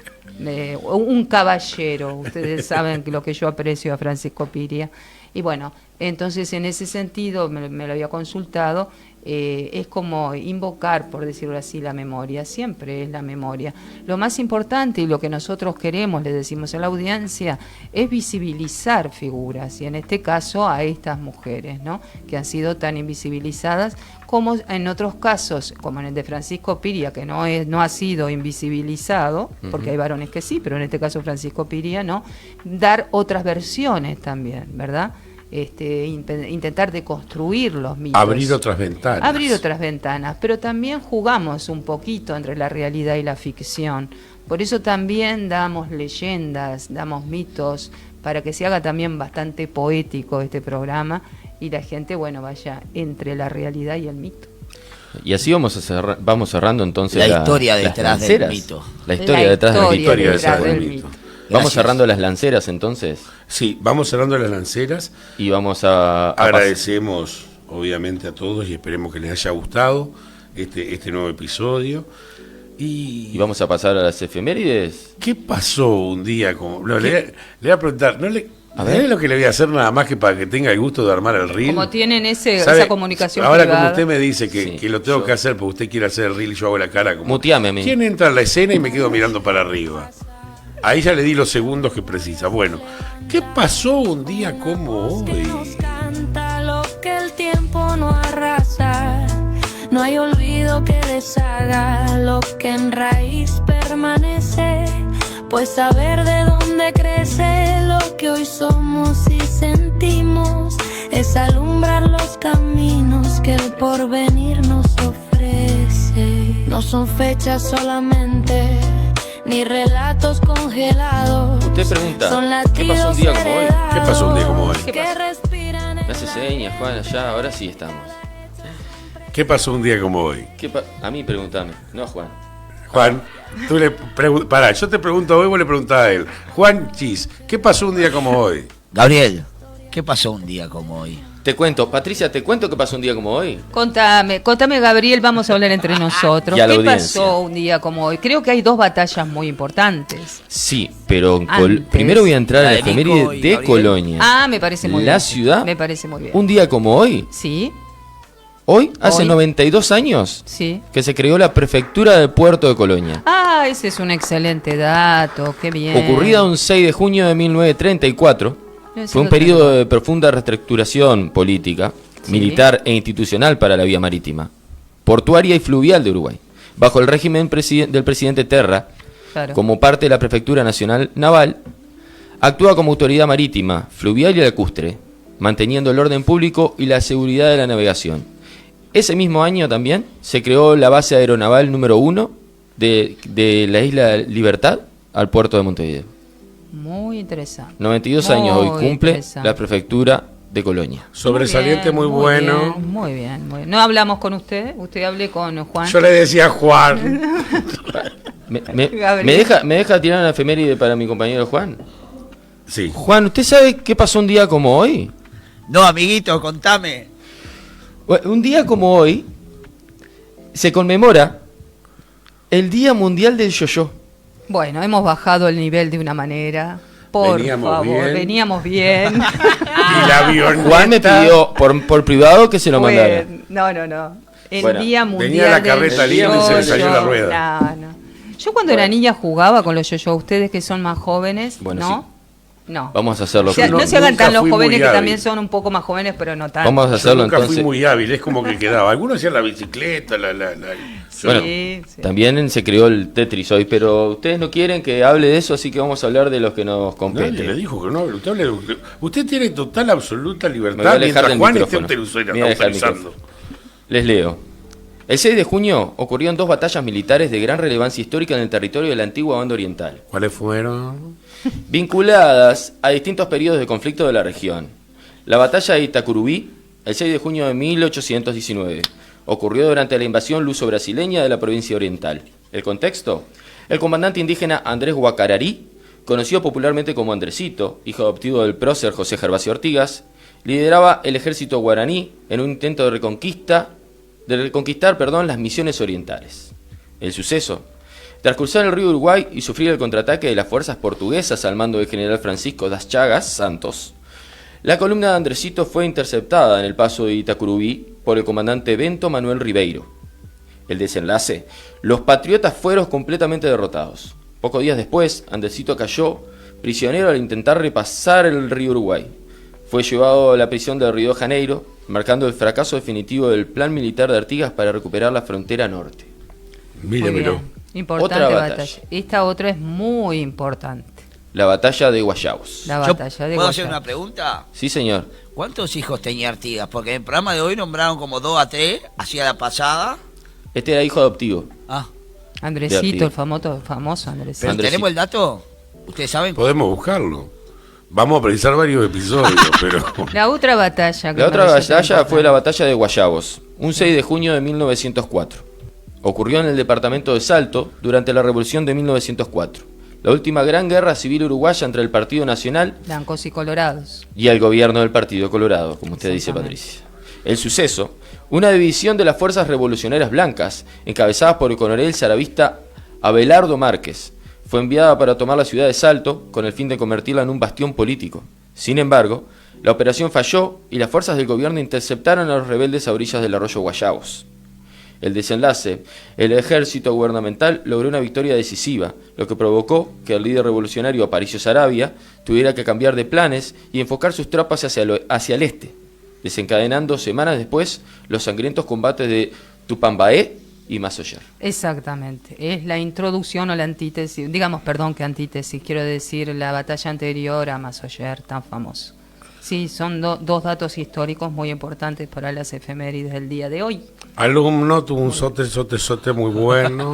un caballero? Ustedes saben lo que yo aprecio a Francisco Piria. Y bueno, entonces en ese sentido me lo había consultado. Es como invocar, por decirlo así, la memoria, siempre es la memoria. Lo más importante y lo que nosotros queremos, le decimos a la audiencia, es visibilizar figuras, y en este caso a estas mujeres, ¿no? Que han sido tan invisibilizadas, como en otros casos, como en el de Francisco Piria, que no ha sido invisibilizado, porque hay varones que sí, pero en este caso Francisco Piria no, dar otras versiones también, ¿verdad? Intentar deconstruir los mitos. Abrir otras ventanas. Abrir otras ventanas, pero también jugamos un poquito entre la realidad y la ficción. Por eso también damos leyendas, damos mitos, para que se haga también bastante poético este programa y la gente, vaya entre la realidad y el mito. Y así vamos cerrando entonces La historia las detrás del lanceras. mito. La historia detrás del historia mito. detrás del del mito. mito. Vamos Gracias. cerrando las lanceras entonces Sí, vamos cerrando las lanceras. y vamos a Agradecemos obviamente a todos y esperemos que les haya gustado este nuevo episodio. y vamos a pasar a las efemérides. ¿Qué pasó un día como... No, le voy a preguntar, A ver. ¿sabés lo que le voy a hacer nada más que para que tenga el gusto de armar el reel? Como tienen ¿Sabe? esa comunicación Ahora privada. como usted me dice Sí, que lo tengo yo- que hacer porque usted quiere hacer el reel y yo hago la cara como... Muteame a mí. ¿Quién entra en la escena y me quedo mirando para arriba? Ahí ya le di los segundos que precisa. Bueno, ¿qué pasó un día como hoy? Nos canta lo que el tiempo no arrasa. No hay olvido que deshaga lo que en raíz permanece. Pues saber de dónde crece lo que hoy somos y sentimos es alumbrar los caminos que el porvenir nos ofrece. No son fechas solamente, ni relatos congelados. Usted pregunta, Son ¿qué pasó un día como hoy? ¿Qué pasó un día como hoy? Que respiran en Me hace señas, Juan, allá, ahora sí estamos. ¿Qué pasó un día como hoy? A mí pregúntame, no a Juan. Juan, tú le pará, yo te pregunto hoy, vos le preguntás a él. Juan Chis, ¿qué pasó un día como hoy? Gabriel, ¿qué pasó un día como hoy? Te cuento, Patricia, te cuento qué pasó un día como hoy. Contame, Gabriel, vamos a hablar entre nosotros. Y a la ¿Qué audiencia. pasó un día como hoy? Creo que hay dos batallas muy importantes. Sí, pero Antes. primero voy a entrar La a la de Nico efeméride y de Gabriel. Colonia. Ah, me parece muy bien. La ciudad, Me parece muy bien. un día como hoy, Sí, hace Hoy. 92 años, sí. que se creó la prefectura del puerto de Colonia. Ah, ese es un excelente dato, qué bien. Ocurrida un 6 de junio de 1934, No, fue un sí, periodo de profunda reestructuración política, Sí. militar e institucional para la vía marítima, portuaria y fluvial de Uruguay, bajo el régimen del presidente Terra, Claro. como parte de la Prefectura Nacional Naval, actúa como autoridad marítima, fluvial y lacustre, manteniendo el orden público y la seguridad de la navegación. Ese mismo año también se creó la base aeronaval número 1 de la isla Libertad al puerto de Montevideo. Muy interesante. 92 años hoy Muy cumple interesante. la prefectura de Colonia. Sobresaliente, muy bueno. Bien, muy bien, muy bien. No hablamos con usted hablé con Juan. Yo le decía a Juan. Gabriel. ¿Me deja tirar una efeméride para mi compañero Juan? Sí. Juan, ¿usted sabe qué pasó un día como hoy? No, amiguito, contame. Un día como hoy se conmemora el Día Mundial del Yo-Yo. Bueno, hemos bajado el nivel de una manera. Por Veníamos favor, bien. veníamos bien. Y la avioneta. Juan me pidió por privado que se lo mandara. No. El Bueno, Día Mundial venía la del carreta libre y se le salió yo-yo. la rueda. No. Yo cuando era niña jugaba con los yo-yo. Ustedes que son más jóvenes, Bueno, ¿no? No. Vamos a hacerlo. O sea, Yo no se hagan nunca tan los fui jóvenes muy que hábil. también son un poco más jóvenes, pero no tanto. Vamos a Yo hacerlo nunca entonces. fui muy hábil, es como que quedaba. Algunos hacían la bicicleta, yo Bueno, no. Sí. También se creó el Tetris hoy, pero ustedes no quieren que hable de eso, así que vamos a hablar de los que nos Nadie le competen. dijo que no hable. Usted tiene total, absoluta Me voy a libertad alejar mientras del Juan esté micrófono. autorizando. Me voy a dejar el micrófono. Les leo. El 6 de junio ocurrieron dos batallas militares de gran relevancia histórica en el territorio de la antigua banda oriental, ¿Cuáles fueron? vinculadas a distintos periodos de conflicto de la región. La batalla de Itacurubí, el 6 de junio de 1819, ocurrió durante la invasión luso-brasileña de la provincia oriental. ¿El contexto? El comandante indígena Andrés Guacararí, conocido popularmente como Andresito, hijo adoptivo del prócer José Gervasio Ortigas, lideraba el ejército guaraní en un intento de reconquistar las misiones orientales. El suceso: tras cruzar el río Uruguay y sufrir el contraataque de las fuerzas portuguesas al mando del general Francisco das Chagas Santos, la columna de Andresito fue interceptada en el paso de Itacurubí por el comandante Bento Manuel Ribeiro. El desenlace: los patriotas fueron completamente derrotados. Pocos días después, Andresito cayó prisionero al intentar repasar el río Uruguay. Fue llevado a la prisión del Río de Janeiro, marcando el fracaso definitivo del plan militar de Artigas para recuperar la frontera norte. Muy Míramelo. bien. Importante Otra batalla. batalla. Esta otra es muy importante. La batalla de Guayabos. La Yo, batalla de ¿Puedo hacer Guayabo. una pregunta? Sí, señor. ¿Cuántos hijos tenía Artigas? Porque en el programa de hoy nombraron como 2 a 3, hacía la pasada. Este era hijo adoptivo. Ah, De Andresito, Artigas. el famoso Andresito. pero Andresito. ¿tenemos el dato? ¿Ustedes saben? Podemos buscarlo. Vamos a precisar varios episodios, pero... La otra batalla. La otra batalla fue la batalla de Guayabos, un 6 de junio de 1904. Ocurrió en el departamento de Salto durante la Revolución de 1904, la última gran guerra civil uruguaya entre el Partido Nacional Blancos y colorados. y el gobierno del Partido Colorado, como usted dice, Patricia. El suceso, una división de las fuerzas revolucionarias blancas, encabezadas por el coronel zaravista Abelardo Márquez, fue enviada para tomar la ciudad de Salto con el fin de convertirla en un bastión político. Sin embargo, la operación falló y las fuerzas del gobierno interceptaron a los rebeldes a orillas del arroyo Guayabos. El desenlace, el ejército gubernamental logró una victoria decisiva, lo que provocó que el líder revolucionario Aparicio Saravia tuviera que cambiar de planes y enfocar sus tropas hacia el este, desencadenando semanas después los sangrientos combates de Tupambaé y Masoyer. Exactamente, es la introducción o la antítesis, antítesis, quiero decir, la batalla anterior a Masoyer, tan famoso. Sí, son dos datos históricos muy importantes para las efemérides del día de hoy. Alumno, tuvo un sote muy bueno.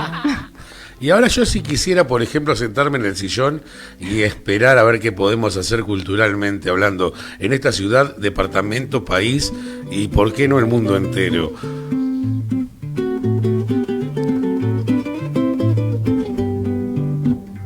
Y ahora yo si quisiera, por ejemplo, sentarme en el sillón y esperar a ver qué podemos hacer culturalmente hablando en esta ciudad, departamento, país y por qué no el mundo entero.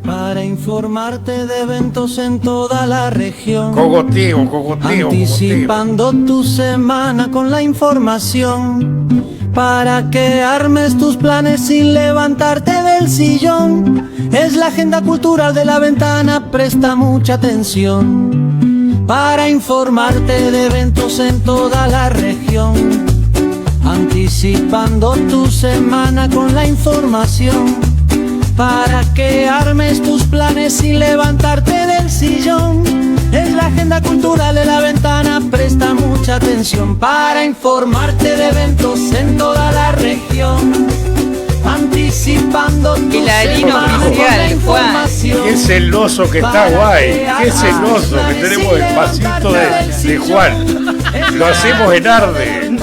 Para informarte de eventos en toda la región. Cogoteo. Anticipando tu semana con la información. Para que armes tus planes sin levantarte del sillón. Es la agenda cultural de La Ventana, presta mucha atención. Para informarte de eventos en toda la región. Anticipando tu semana con la información. Para que armes tus planes sin levantarte del sillón. Es la agenda cultural de La Ventana, presta mucha atención. Para informarte de eventos en toda la región. Anticipando tu Hilarino semana con oficial, la información. Qué celoso que está Guay, qué celoso que tenemos el pasito de Juan. Lo hacemos en Arde.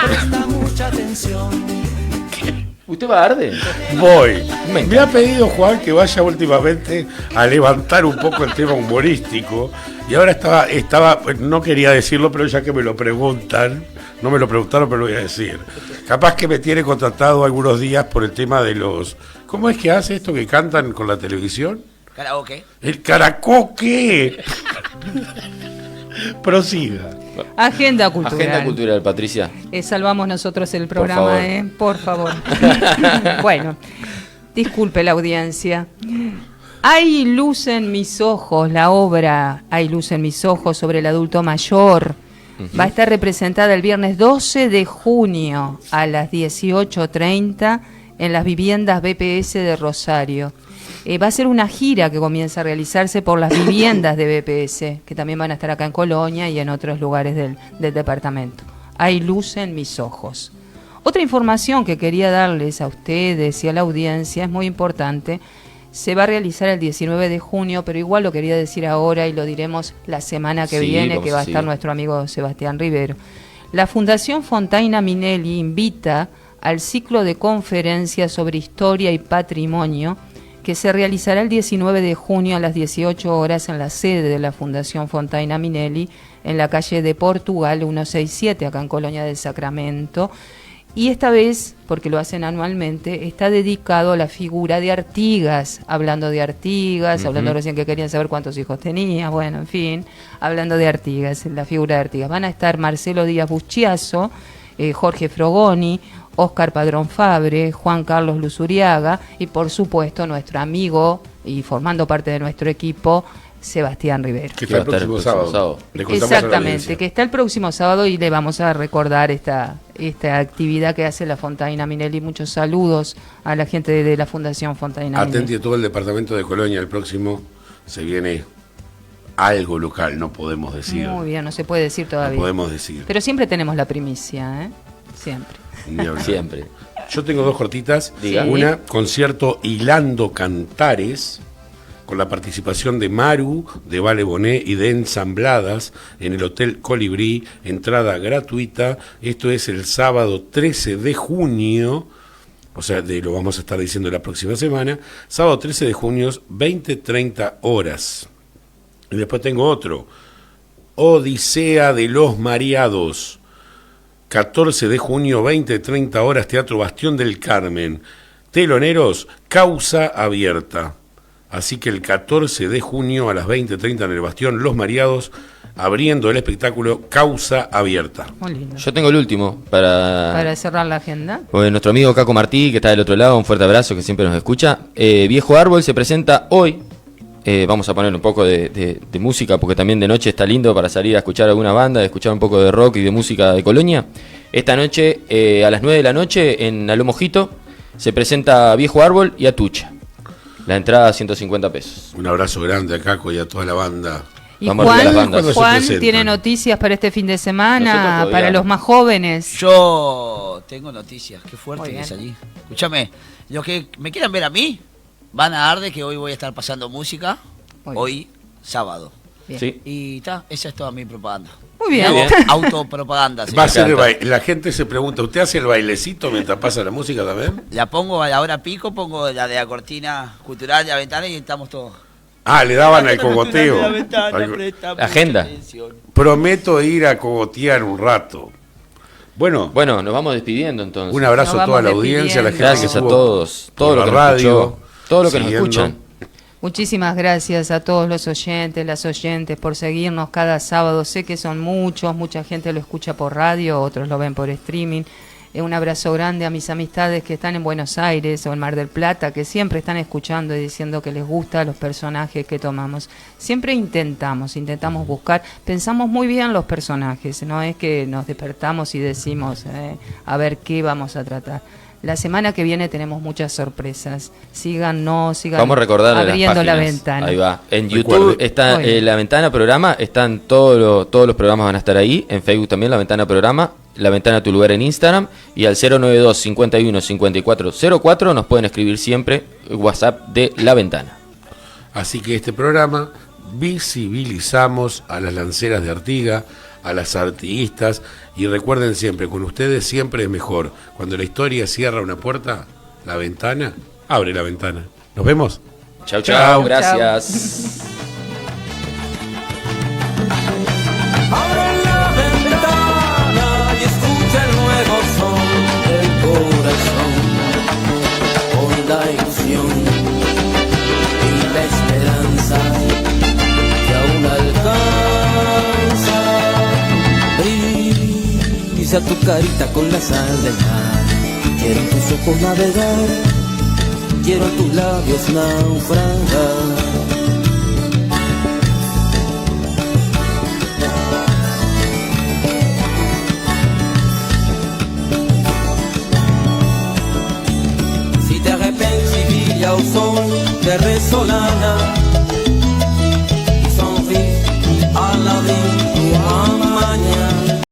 Presta mucha atención. ¿Usted va a Arde? Voy. Me Me ha pedido Juan que vaya últimamente a levantar un poco el tema humorístico y ahora estaba, no quería decirlo, pero ya que me lo preguntan, no me lo preguntaron, pero lo voy a decir. Capaz que me tiene contratado algunos días por el tema de los... ¿Cómo es que hace esto que cantan con la televisión? Karaoke. El karaoke. Prosiga. Agenda cultural. Agenda cultural, Patricia. Salvamos nosotros el programa, Por favor. Por favor. Bueno, disculpe la audiencia. Hay luz en mis ojos, la obra Hay luz en mis ojos sobre el adulto mayor. Va a estar representada el viernes 12 de junio a las 18:30 en las viviendas BPS de Rosario. Va a ser una gira que comienza a realizarse por las viviendas de BPS, que también van a estar acá en Colonia y en otros lugares del departamento. Hay luz en mis ojos. Otra información que quería darles a ustedes y a la audiencia es muy importante. Se va a realizar el 19 de junio, pero igual lo quería decir ahora y lo diremos la semana que viene, que va a estar nuestro amigo Sebastián Rivero. La Fundación Fontaina Minelli invita al ciclo de conferencias sobre historia y patrimonio que se realizará el 19 de junio a las 18 horas en la sede de la Fundación Fontaina Minelli, en la calle de Portugal 167, acá en Colonia del Sacramento. Y esta vez, porque lo hacen anualmente, está dedicado a la figura de Artigas, hablando de Artigas, hablando recién que querían saber cuántos hijos tenía, bueno, en fin, hablando de Artigas, la figura de Artigas. Van a estar Marcelo Díaz Buschiazo, Jorge Frogoni, Óscar Padrón Fabre, Juan Carlos Luzuriaga y por supuesto nuestro amigo y formando parte de nuestro equipo, Sebastián Rivero. Que está el próximo sábado. Le contamos a la Exactamente, audiencia. que está el próximo sábado y le vamos a recordar esta actividad que hace la Fontaina Minelli. Muchos saludos a la gente de la Fundación Fontaina Atenti Minelli. a todo el departamento de Colonia, el próximo se viene algo local, no podemos decir. Muy bien, no se puede decir todavía. No podemos decir. Pero siempre tenemos la primicia, ¿eh? Siempre. Ni hablar. Siempre. Yo tengo dos cortitas. Diga. Una, concierto Hilando Cantares, con la participación de Maru, de Vale Bonet y de Ensambladas en el Hotel Colibrí, entrada gratuita. Esto es el sábado 13 de junio, o sea, lo vamos a estar diciendo la próxima semana. Sábado 13 de junio, 20-30 horas. Y después tengo otro. Odisea de los Mareados. 14 de junio, 20-30 horas, Teatro Bastión del Carmen. Teloneros, Causa Abierta. Así que el 14 de junio a las 20:30 en el Bastión, Los Mareados, abriendo el espectáculo Causa Abierta. Muy lindo. Yo tengo el último para cerrar la agenda. Nuestro amigo Caco Martí, que está del otro lado, un fuerte abrazo, que siempre nos escucha. Viejo Árbol se presenta hoy. Vamos a poner un poco de música, porque también de noche está lindo para salir a escuchar alguna banda, escuchar un poco de rock y de música de Colonia. Esta noche, a las 9 de la noche, en Aló Mojito, se presenta Viejo Árbol y Atucha. La entrada, 150 pesos. Un abrazo grande a Caco y a toda la banda. Y Vamos a ver las bandas. Juan tiene noticias para este fin de semana, para los más jóvenes. Yo tengo noticias, qué fuerte Muy que bien. es allí. Escúchame, los que me quieran ver a mí, van a Arde, que hoy voy a estar pasando música, Muy hoy sábado. Bien. Sí. Y está, esa es toda mi propaganda. Muy bien. Hago bien. autopropaganda. Va a señor. ser el encanta. baile. La gente se pregunta, ¿usted hace el bailecito mientras pasa la música también? La pongo a la hora pico, pongo la de la cortina cultural de la ventana y estamos todos. Ah, le daban al cogoteo. Agenda. Prometo ir a cogotear un rato. Bueno, Bueno, nos vamos despidiendo entonces. un abrazo Nos a toda la vamos audiencia, a la gente Gracias que a estuvo todos, todo por lo que la nos radio, escuchó, todo lo que nos siguiendo. escuchan. Muchísimas gracias a todos los oyentes, las oyentes, por seguirnos cada sábado. Sé que son muchos, mucha gente lo escucha por radio, otros lo ven por streaming. Un abrazo grande a mis amistades que están en Buenos Aires o en Mar del Plata, que siempre están escuchando y diciendo que les gusta los personajes que tomamos. Siempre intentamos buscar, pensamos muy bien los personajes, no es que nos despertamos y decimos a ver qué vamos a tratar. La semana que viene tenemos muchas sorpresas. Sigan Vamos a recordar abriendo las la páginas. ventana. Ahí va. En Recuerde. YouTube está Muy bien. La Ventana Programa, están todos los programas van a estar ahí. En Facebook también La Ventana Programa, La Ventana Tu Lugar en Instagram. Y al 092 51 54 04 nos pueden escribir siempre WhatsApp de La Ventana. Así que este programa visibilizamos a las lanceras de Artigas, a las artiguistas, y recuerden siempre, con ustedes siempre es mejor. Cuando la historia cierra una puerta, la ventana abre la ventana. ¿Nos vemos? Chau, Chau. chau. Gracias. Abre la ventana y escucha el nuevo son del corazón, con la ilusión y la esperanza que aún alcanza. Brilla tu carita con la sal del mar, quiero en tus ojos navegar, quiero en tus labios naufragar. Au son de Resolana, y sonríe a la vida.